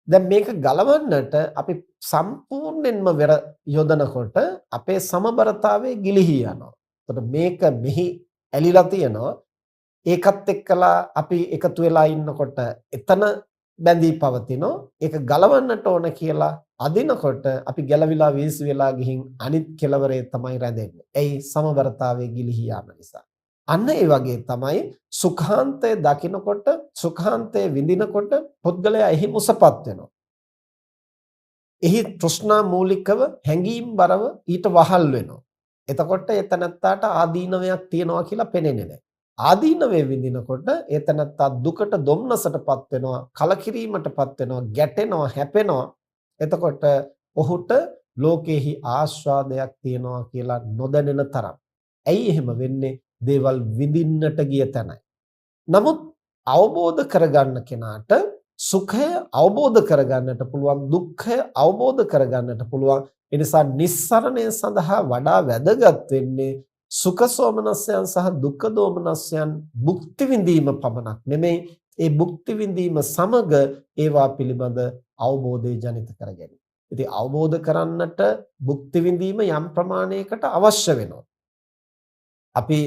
දැන් මේක ගලවන්නට අපි සම්පූර්ණයෙන්ම වෙර යොදනකොට අපේ සමබරතාවය ගිලිහී යනවා. එතකොට මේක මෙහි ඇලිලා තියෙනවා. ඒකත් එක්කලා අපි එකතු වෙලා ඉන්නකොට එතන බැඳී පවතිනවා. ඒක ගලවන්නට ඕන කියලා අදිනකොට අපි ගැලවිලා වීසි වෙලා ගිහින් අනිත් කෙළවරේ තමයි රැඳෙන්නේ. එයි සමබරතාවයේ ගිලිහී යාම නිසා. අන්න ඒ වගේ තමයි සුඛාන්තය දකිනකොට සුඛාන්තය විඳිනකොට පුද්ගලයා එහි මුසපත් වෙනවා. එහි තෘෂ්ණා මූලිකව හැඟීම් බරව ඊට වහල් වෙනවා. එතකොට එතනත්තාට ආදීනවයක් තියනවා කියලා පෙනෙන්නේ නැහැ. ආදීනවේ විඳිනකොට එතනත්තා දුකට දුම්නසටපත් වෙනවා, කලකිරීමටපත් වෙනවා, ගැටෙනවා, හැපෙනවා. එතකොට ඔහුට ලෝකෙහි ආස්වාදයක් තියනවා කියලා නොදැනෙන තරම්. ඇයි එහෙම වෙන්නේ? දේවල් විඳින්නට ගිය තැනයි. නමුත් අවබෝධ කරගන්න කෙනාට සුඛය අවබෝධ කරගන්නට පුළුවන්, දුක්ඛය අවබෝධ කරගන්නට පුළුවන්. ඒ නිසා නිස්සරණය සඳහා වඩා වැදගත් වෙන්නේ සුඛ සෝමනස්යන් සහ දුක්ඛ දෝමනස්යන් භුක්ති විඳීම පමණක් නෙමෙයි, ඒ භුක්ති විඳීම සමග ඒවා පිළිබඳ අවබෝධය ජනිත කර ගැනීම. ඉතින් අවබෝධ කරන්නට භුක්ති විඳීම යම් ප්‍රමාණයකට අවශ්‍ය වෙනවා. අපි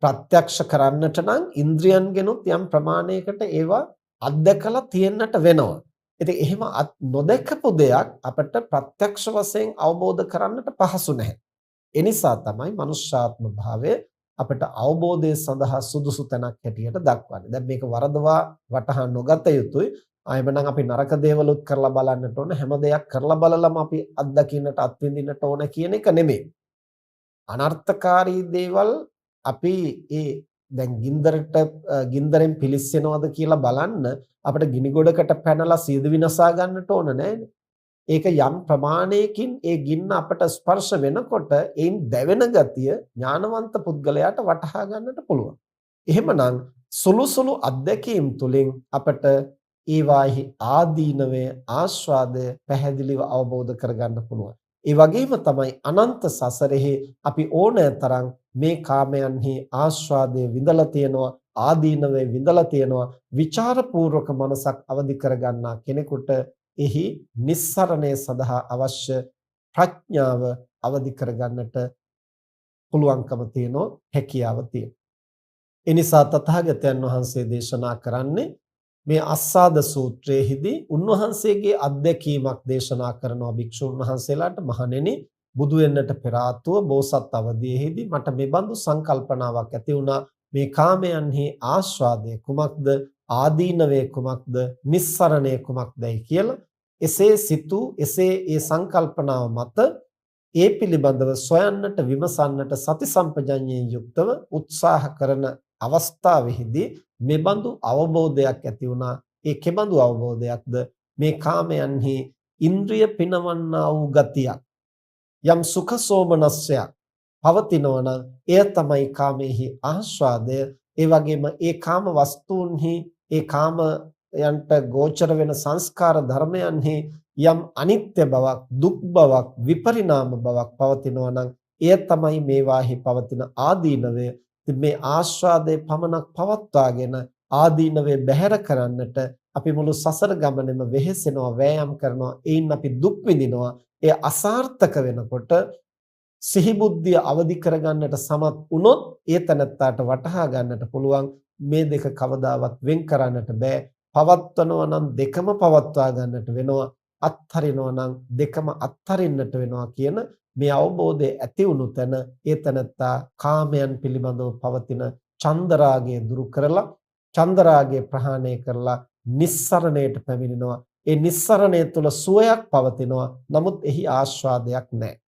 ප්‍රත්‍යක්ෂ කරන්නට නම් ඉන්ද්‍රියන්ගෙනුත් යම් ප්‍රමාණයකට ඒවා අත්දකලා තියෙන්නට වෙනවා. ඉතින් එහෙම නොදකපු දෙයක් අපිට ප්‍රත්‍යක්ෂ වශයෙන් අවබෝධ කරන්නට පහසු නැහැ. ඒ නිසා තමයි මනුෂ්‍යාත්ම භාවය අපිට අවබෝධය සඳහා සුදුසු තැනක් හැටියට දක්වන්නේ. දැන් මේක වරදවා වටහා නොගත යුතුයි. ආයෙමනම් අපි නරක දේවලුත් කරලා බලන්නට ඕන, හැම දෙයක් කරලා බලලම අපි අත්දකින්නට අත්විඳින්නට ඕන කියන එක නෙමෙයි. අනර්ථකාරී දේවල් අපි දැන් ගින්දරෙන් පිලිස්සෙනවද කියලා බලන්න අපිට ගිනි ගොඩකට පැනලා සියද විනසා ගන්නට ඕන නෑනේ. ඒක යම් ප්‍රමාණයකින් ඒ ගින්න අපට ස්පර්ශ වෙනකොට ඒන් දැවෙන ගතිය ඥානවන්ත පුද්ගලයාට වටහා ගන්නට පුළුවන්. එහෙමනම් සුළු සුළු අත්දැකීම් තුළින් අපට ඒවාෙහි ආදීනවය ආස්වාදය පැහැදිලිව අවබෝධ කරගන්න පුළුවන්. ඒ වගේම තමයි අනන්ත සසරෙහි අපි ඕනෑ තරම් මේ කාමයන්හි ආස්වාදයේ විඳලා තියෙනවා, ආදීනවේ විඳලා තියෙනවා. විචාරපූර්වක මනසක් අවදි කරගන්නා කෙනෙකුට එහි නිස්සරණය සඳහා අවශ්‍ය ප්‍රඥාව අවදි කරගන්නට පුළුවන්කම තියෙනවා, හැකියාව තියෙනවා. ඒ නිසා තථාගතයන් වහන්සේ දේශනා කරන්නේ මේ අස්සාද සූත්‍රයේදී උන්වහන්සේගේ අත්දැකීමක් දේශනා කරනවා භික්ෂුන් වහන්සේලාට. මහණෙනි, බුදු වෙන්නට පෙර ආතුව බෝසත් අවදීෙහිදී මට මේ බඳු සංකල්පනාවක් ඇති වුණා. මේ කාමයන්හි ආස්වාදය කුමක්ද, ආදීනවේ කුමක්ද, නිස්සරණය කුමක්දයි කියලා එසේ සිතූ, එසේ ඒ සංකල්පනාව මත ඒ පිළිබඳව සොයන්නට, විමසන්නට සති සම්පජඤ්ඤයෙන් යුක්තව උත්සාහ කරන අවස්ථාවෙහිදී මෙබඳු අවබෝධයක් ඇති වුණා. ඒ කෙබඳු අවබෝධයක්ද? මේ කාමයන්හි ඉන්ද්‍රිය පිනවන්නා වූ ගතියක්, යම් සුඛ සෝමනස්යක් පවතිනවා නම් එය තමයි කාමයේහි ආස්වාදය. ඒ වගේම ඒ කාම වස්තුන්හි, ඒ කාමයන්ට ගෝචර වෙන සංස්කාර ධර්මයන්හි යම් අනිත්‍ය බවක්, දුක් බවක්, විපරිණාම බවක් පවතිනවා නම් එය තමයි මේවාහි පවතින ආදීනවය. මේ ආස්වාදයේ පමණක් පවත්වාගෙන ආදීනවේ බැහැර කරන්නට අපි මුළු සසර ගමනේම වෙහෙසෙනවා, වෑයම් කරනවා. ඒයින් අපි දුක් විඳිනවා. ඒ අසාර්ථක වෙනකොට සිහි බුද්ධිය අවදි කරගන්නට සමත් වුණොත් ඒ තනත්තාට වටහා ගන්නට පුළුවන් මේ දෙක කවදාවත් වෙන් කරන්නට බෑ. පවත්වනවා නම් දෙකම පවත්වා ගන්නට වෙනවා, අත්හරිනවා නම් දෙකම අත්හරින්නට වෙනවා කියන මේ අවබෝධය ඇති වුණු තැන ඒ තනත්තා කාමයන් පිළිබඳව පවතින චන්දරාගය දුරු කරලා, චන්දරාගය ප්‍රහාණය කරලා නිස්සරණයට පැමිණෙනවා. ඒ නිස්සරණය තුළ සුවයක් පවතිනවා. නමුත් එහි ආස්වාදයක් නැහැ.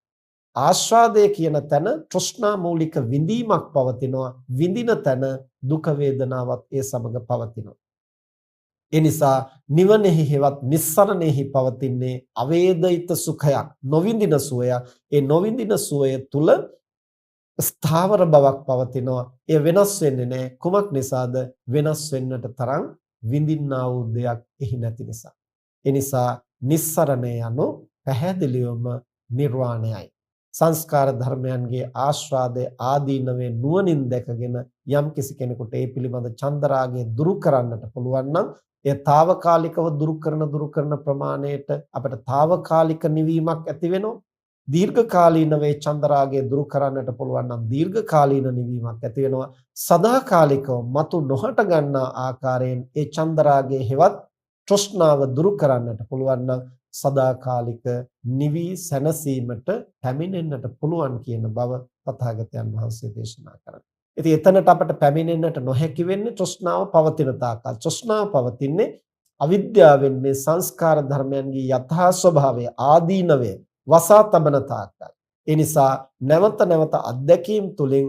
ආස්වාදය කියන තැන තෘෂ්ණා මූලික විඳීමක් පවතිනවා. විඳින තැන දුක වේදනාවත් ඒ සමග පවතිනවා. ඒ නිසා නිවනෙහි හෙවත් නිස්සරණෙහි පවතින්නේ අවේදිත සුඛයක්, නොවිඳින සුවයක්. ඒ නොවිඳින සුවය තුල ස්ථාවර බවක් පවතිනවා. ඒ වෙනස් වෙන්නේ නැහැ. කුමක් නිසාද? වෙනස් වෙන්නට තරම් විඳින්නා වූ දෙයක් එහි නැති නිසා. ඒ නිසා නිස්සරණය යනු පැහැදිලිවම නිර්වාණයයි. සංස්කාර ධර්මයන්ගේ ආස්වාදය ආදීනවේ නුවණින් දැකගෙන යම් කිසි කෙනෙකුට ඒ පිළිබඳ චන්දරාගය දුරු කරන්නට පුළුවන් නම් එය తాවකාලිකව දුරු කරන ප්‍රමාණයට අපිට తాවකාලික නිවීමක් ඇති වෙනවා. දීර්ඝකාලීන වේ චන්දරාගය දුරු කරන්නට පුළුවන් නම් දීර්ඝකාලීන නිවීමක් ඇති වෙනවා. සදාකාලිකව මතු නොහට ගන්නා ආකාරයෙන් ඒ චන්දරාගයේ හෙවත් තෘෂ්ණාව දුරු කරන්නට පුළුවන් නම් සදාකාලික නිවි සැනසීමට පැමිණෙන්නට පුළුවන් කියන බව තථාගතයන් වහන්සේ දේශනා කරා. ඉතින් එතනට අපට පැමිණෙන්නට නොහැකි වෙන්නේ තෘෂ්ණාව පවතින තාක්කල්. තෘෂ්ණාව පවතින්නේ අවිද්‍යාවෙන් මේ සංස්කාර ධර්මයන්ගේ යථා ස්වභාවය ආදීනවය වසා තබන තාක්කල්. ඒ නිසා නැවත නැවත අධ්‍යක්ීම් තුලින්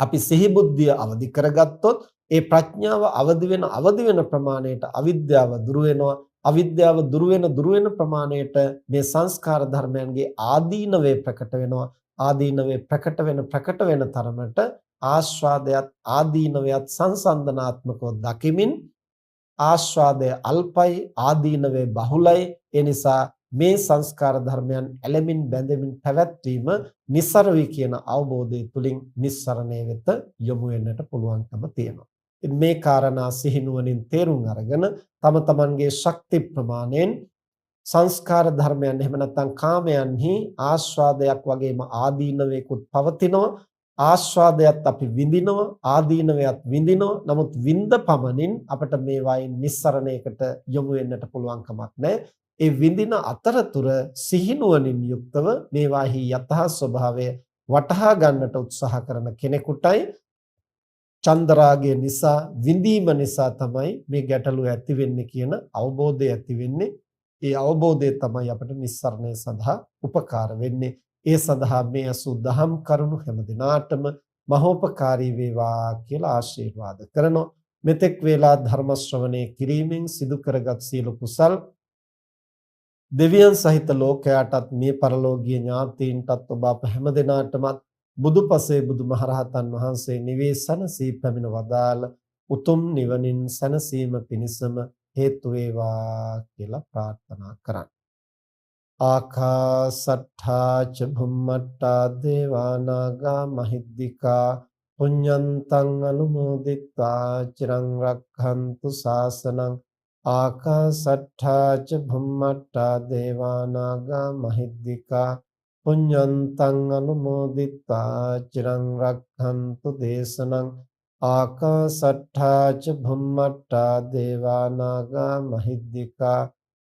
අපි සිහි බුද්ධිය අවදි කරගත්තොත් ඒ ප්‍රඥාව අවදි වෙන ප්‍රමාණයට අවිද්‍යාව දුරු වෙනවා. අවිද්‍යාව දුරු වෙන ප්‍රමාණයට මේ සංස්කාර ධර්මයන්ගේ ආදීනවේ ප්‍රකට වෙනවා. ආදීනවේ ප්‍රකට වෙන තරමට ආස්වාදයට ආදීනවයත් සංසන්දනාත්මකව දකිමින් ආස්වාදය අල්පයි ආදීනවේ බහුලයි. ඒ නිසා මේ සංස්කාර ධර්මයන් ඇලෙමින් බැඳෙමින් පැවැත්වීම නිස්සරවි කියන අවබෝධය තුලින් නිස්සරණය වෙත යොමු වෙන්නට පුළුවන්කම තියෙනවා. මේ කාරණා සිහිනුවණින් තේරුම් අරගෙන තම තමන්ගේ ශක්ති ප්‍රමාණයෙන් සංස්කාර ධර්මයන් එහෙම නැත්නම් කාමයන්හි ආස්වාදයක් වගේම ආදීනවයකුත් පවතිනවා. ආස්වාදයක් අපි විඳිනවා ආදීනවයක් විඳිනවා. නමුත් විඳ පමණින් අපිට මේවායින් නිස්සරණයකට යොමු වෙන්නට පුළුවන් කමක් නැහැ. ඒ විඳින අතරතුර සිහිනුවණින් යුක්තව මේවාහි යථා ස්වභාවය වටහා ගන්නට උත්සාහ කරන කෙනෙකුටයි චන්දරාගය නිසා විඳීම නිසා තමයි මේ ගැටලුව ඇති වෙන්නේ කියන අවබෝධය ඇති වෙන්නේ. ඒ අවබෝධය තමයි අපිට නිස්සරණය සඳහා උපකාර වෙන්නේ. ඒ සඳහා මේ අසු දහම් කරුණු හැම දිනාටම මහෝපකාරී වේවා කියලා ආශිර්වාද කරනවා. මෙතෙක් වේලා ධර්ම ශ්‍රවණය කිරීමෙන් සිදු කරගත් සියලු කුසල් දෙවියන් සහිත ලෝකයාටත් මේ පරලෝකීය ඥාතීන්ටත් ඔබ අප හැම දිනාටම බුදුපසේ බුදුමහරහතන් වහන්සේ නිවේසන සී පැමිණ වදාළ උතුම් නිවනින් සැනසීම පිණිසම හේතු වේවා කියලා ප්‍රාර්ථනා කරන්න. ආකාසට්ඨා ච භුම්මට්ඨා දේවා නාග මහිද්దికා පුඤ්ඤන්තං අනුමෝදිත්වා චිරං රක්ඛන්තු ශාසනං. ආකාසට්ඨා ච භුම්මට්ඨා දේවා නාග මහිද්దికා පුඤ්ඤන්තං අනුමෝදිත්වා චිරං රක්ඛන්තු දේශනං. ආකාසට්ඨා ච භුම්මට්ඨා දේවා නාග මහිද්దికා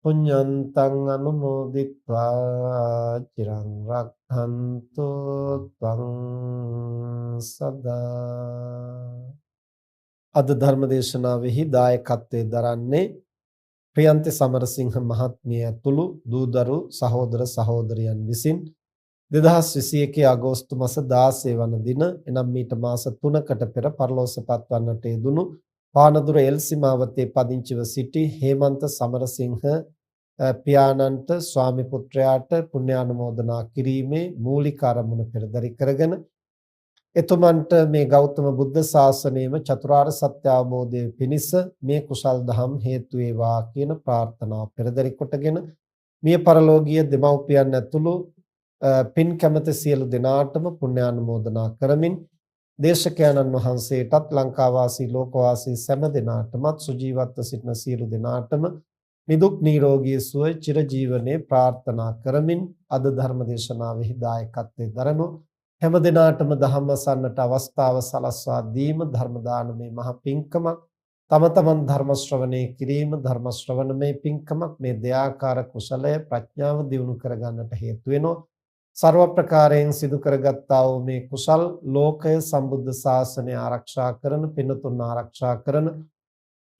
පුඤ්ඤන්තං අනුමෝදිත්වා චිරං රක්ඛන්තු ත්වං සදා. අද ධර්ම දේශනාවෙහි දායකත්වයේ දරන්නේ ප්‍රියන්ති සමරසිංහ මහත්මිය ඇතුළු දූදරු සහෝදර සහෝදරියන් විසින් 2021 අගෝස්තු මාස 16 වන දින එනම් මීට මාස 3කට පෙර පරලෝසපත් වන්නට යෙදුණු පානදුර එල්සිමාවතේ පදිංචිව සිටි හේමන්ත සමරසිංහ පියාණන්ට ස්වාමි පුත්‍රයාට පුණ්‍යානුමෝදනා කිරීමේ මූලික අරමුණ පෙරදරි කරගෙන එතුමන්ට මේ ගෞතම බුද්ධ ශාසනයේම චතුරාර්ය සත්‍ය අවබෝධයේ පිණිස මේ කුසල් දහම් හේතු වේවා කියන ප්‍රාර්ථනාව පෙරදරි කොටගෙන මිය පරලෝකීය දෙමව්පියන් ඇතුළු පින් කැමැති සියලු දෙනාටම පුණ්‍යානුමෝදනා කරමින් දේශකයන්න් වහන්සේටත් ලංකාවාසී ලෝකවාසී සෑම දෙනාටමත් සුජීවත්ව සිටින සියලු දෙනාටම නිදුක් නිරෝගී සුවය චිරජීවනයේ ප්‍රාර්ථනා කරමින් අද ධර්ම දේශනාවෙහි දායකත්වයෙන් දරනු හැම දිනාටම ධම්ම සන්නට අවස්ථාව සලස්වා දීම ධර්ම දානමේ මහ පිංකමක්. තම තමන් ධර්ම ශ්‍රවණය කිරීම ධර්ම ශ්‍රවණමේ පිංකමක්. මේ දෙආකාර කුසලය ප්‍රඥාව දියුණු කරගන්නට හේතු වෙනවා. सर्व प्रकारයෙන් සිදු කරගත්තා වූ මේ කුසල් ලෝකය සම්බුද්ධ ශාසනය ආරක්ෂා කරන පින්තුන් ආරක්ෂා කරන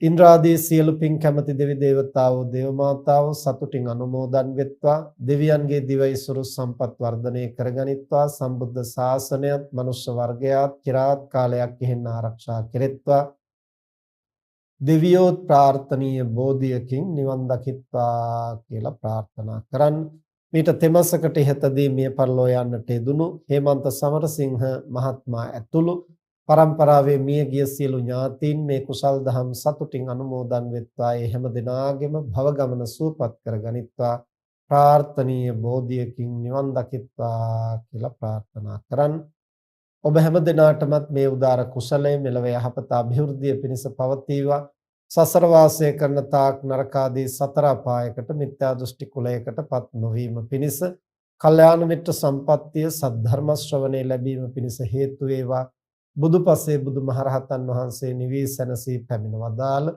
ඉන්ද්‍රාදී සියලු පින් කැමැති දෙවි දේවතාවෝ දේව මාතාවෝ සතුටින් අනුමෝදන් වෙත්වා. දෙවියන්ගේ දිවයිසුරු සම්පත් වර්ධනය කරගනිත්වා. සම්බුද්ධ ශාසනයත් මනුෂ්‍ය වර්ගයාත් চিරාත් කාලයක් ඉහෙන් ආරක්ෂා කෙරෙත්වා. දෙවියෝත් ප්‍රාර්ථනීය බෝධියකින් නිවන් දකිත්වා කියලා ප්‍රාර්ථනා කරන් මීට තෙමසකට ඉහතදී මිය පරලෝ යන්නට යෙදුණු හේමන්ත සමරසිංහ මහත්මයා ඇතුළු පරම්පරාවේ මියගිය සියලු ඥාතීන් මේ කුසල් දහම් සතුටින් අනුමෝදන් වෙත්වා. ඒ හැම දිනාගෙම භව ගමන සුවපත් කරගනිත්වා. ප්‍රාර්ථනීය බෝධියකින් නිවන් දකිත්වා කියලා ප්‍රාර්ථනා කරන්. ඔබ හැම දිනාටමත් මේ උදාර කුසලයේ මෙලව යහපත અભිවෘද්ධිය පිණිස පවතිවා. සසර වාසය කරන තාක් නරකාදී සතර අපායකට මිත්‍යා දෘෂ්ටි කුලයකටපත් නොවීම පිණිස කල්යාණ මිත්‍ර සම්පත්තිය සද්ධර්ම ශ්‍රවණේ ලැබීම පිණිස හේතු වේවා. බුදුපසේ බුදුමහරහතන් වහන්සේ නිවී සැනසී පැමිණ වදාළ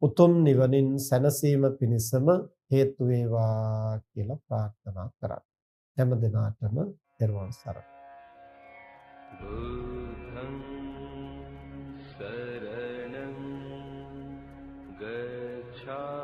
උතුම් නිවනින් සැනසීම පිණිසම හේතු වේවා කියලා ප්‍රාර්ථනා කරා. හැම දිනාටම දරුවන් සරණයි. बुद्धं शरणं गच्छामि।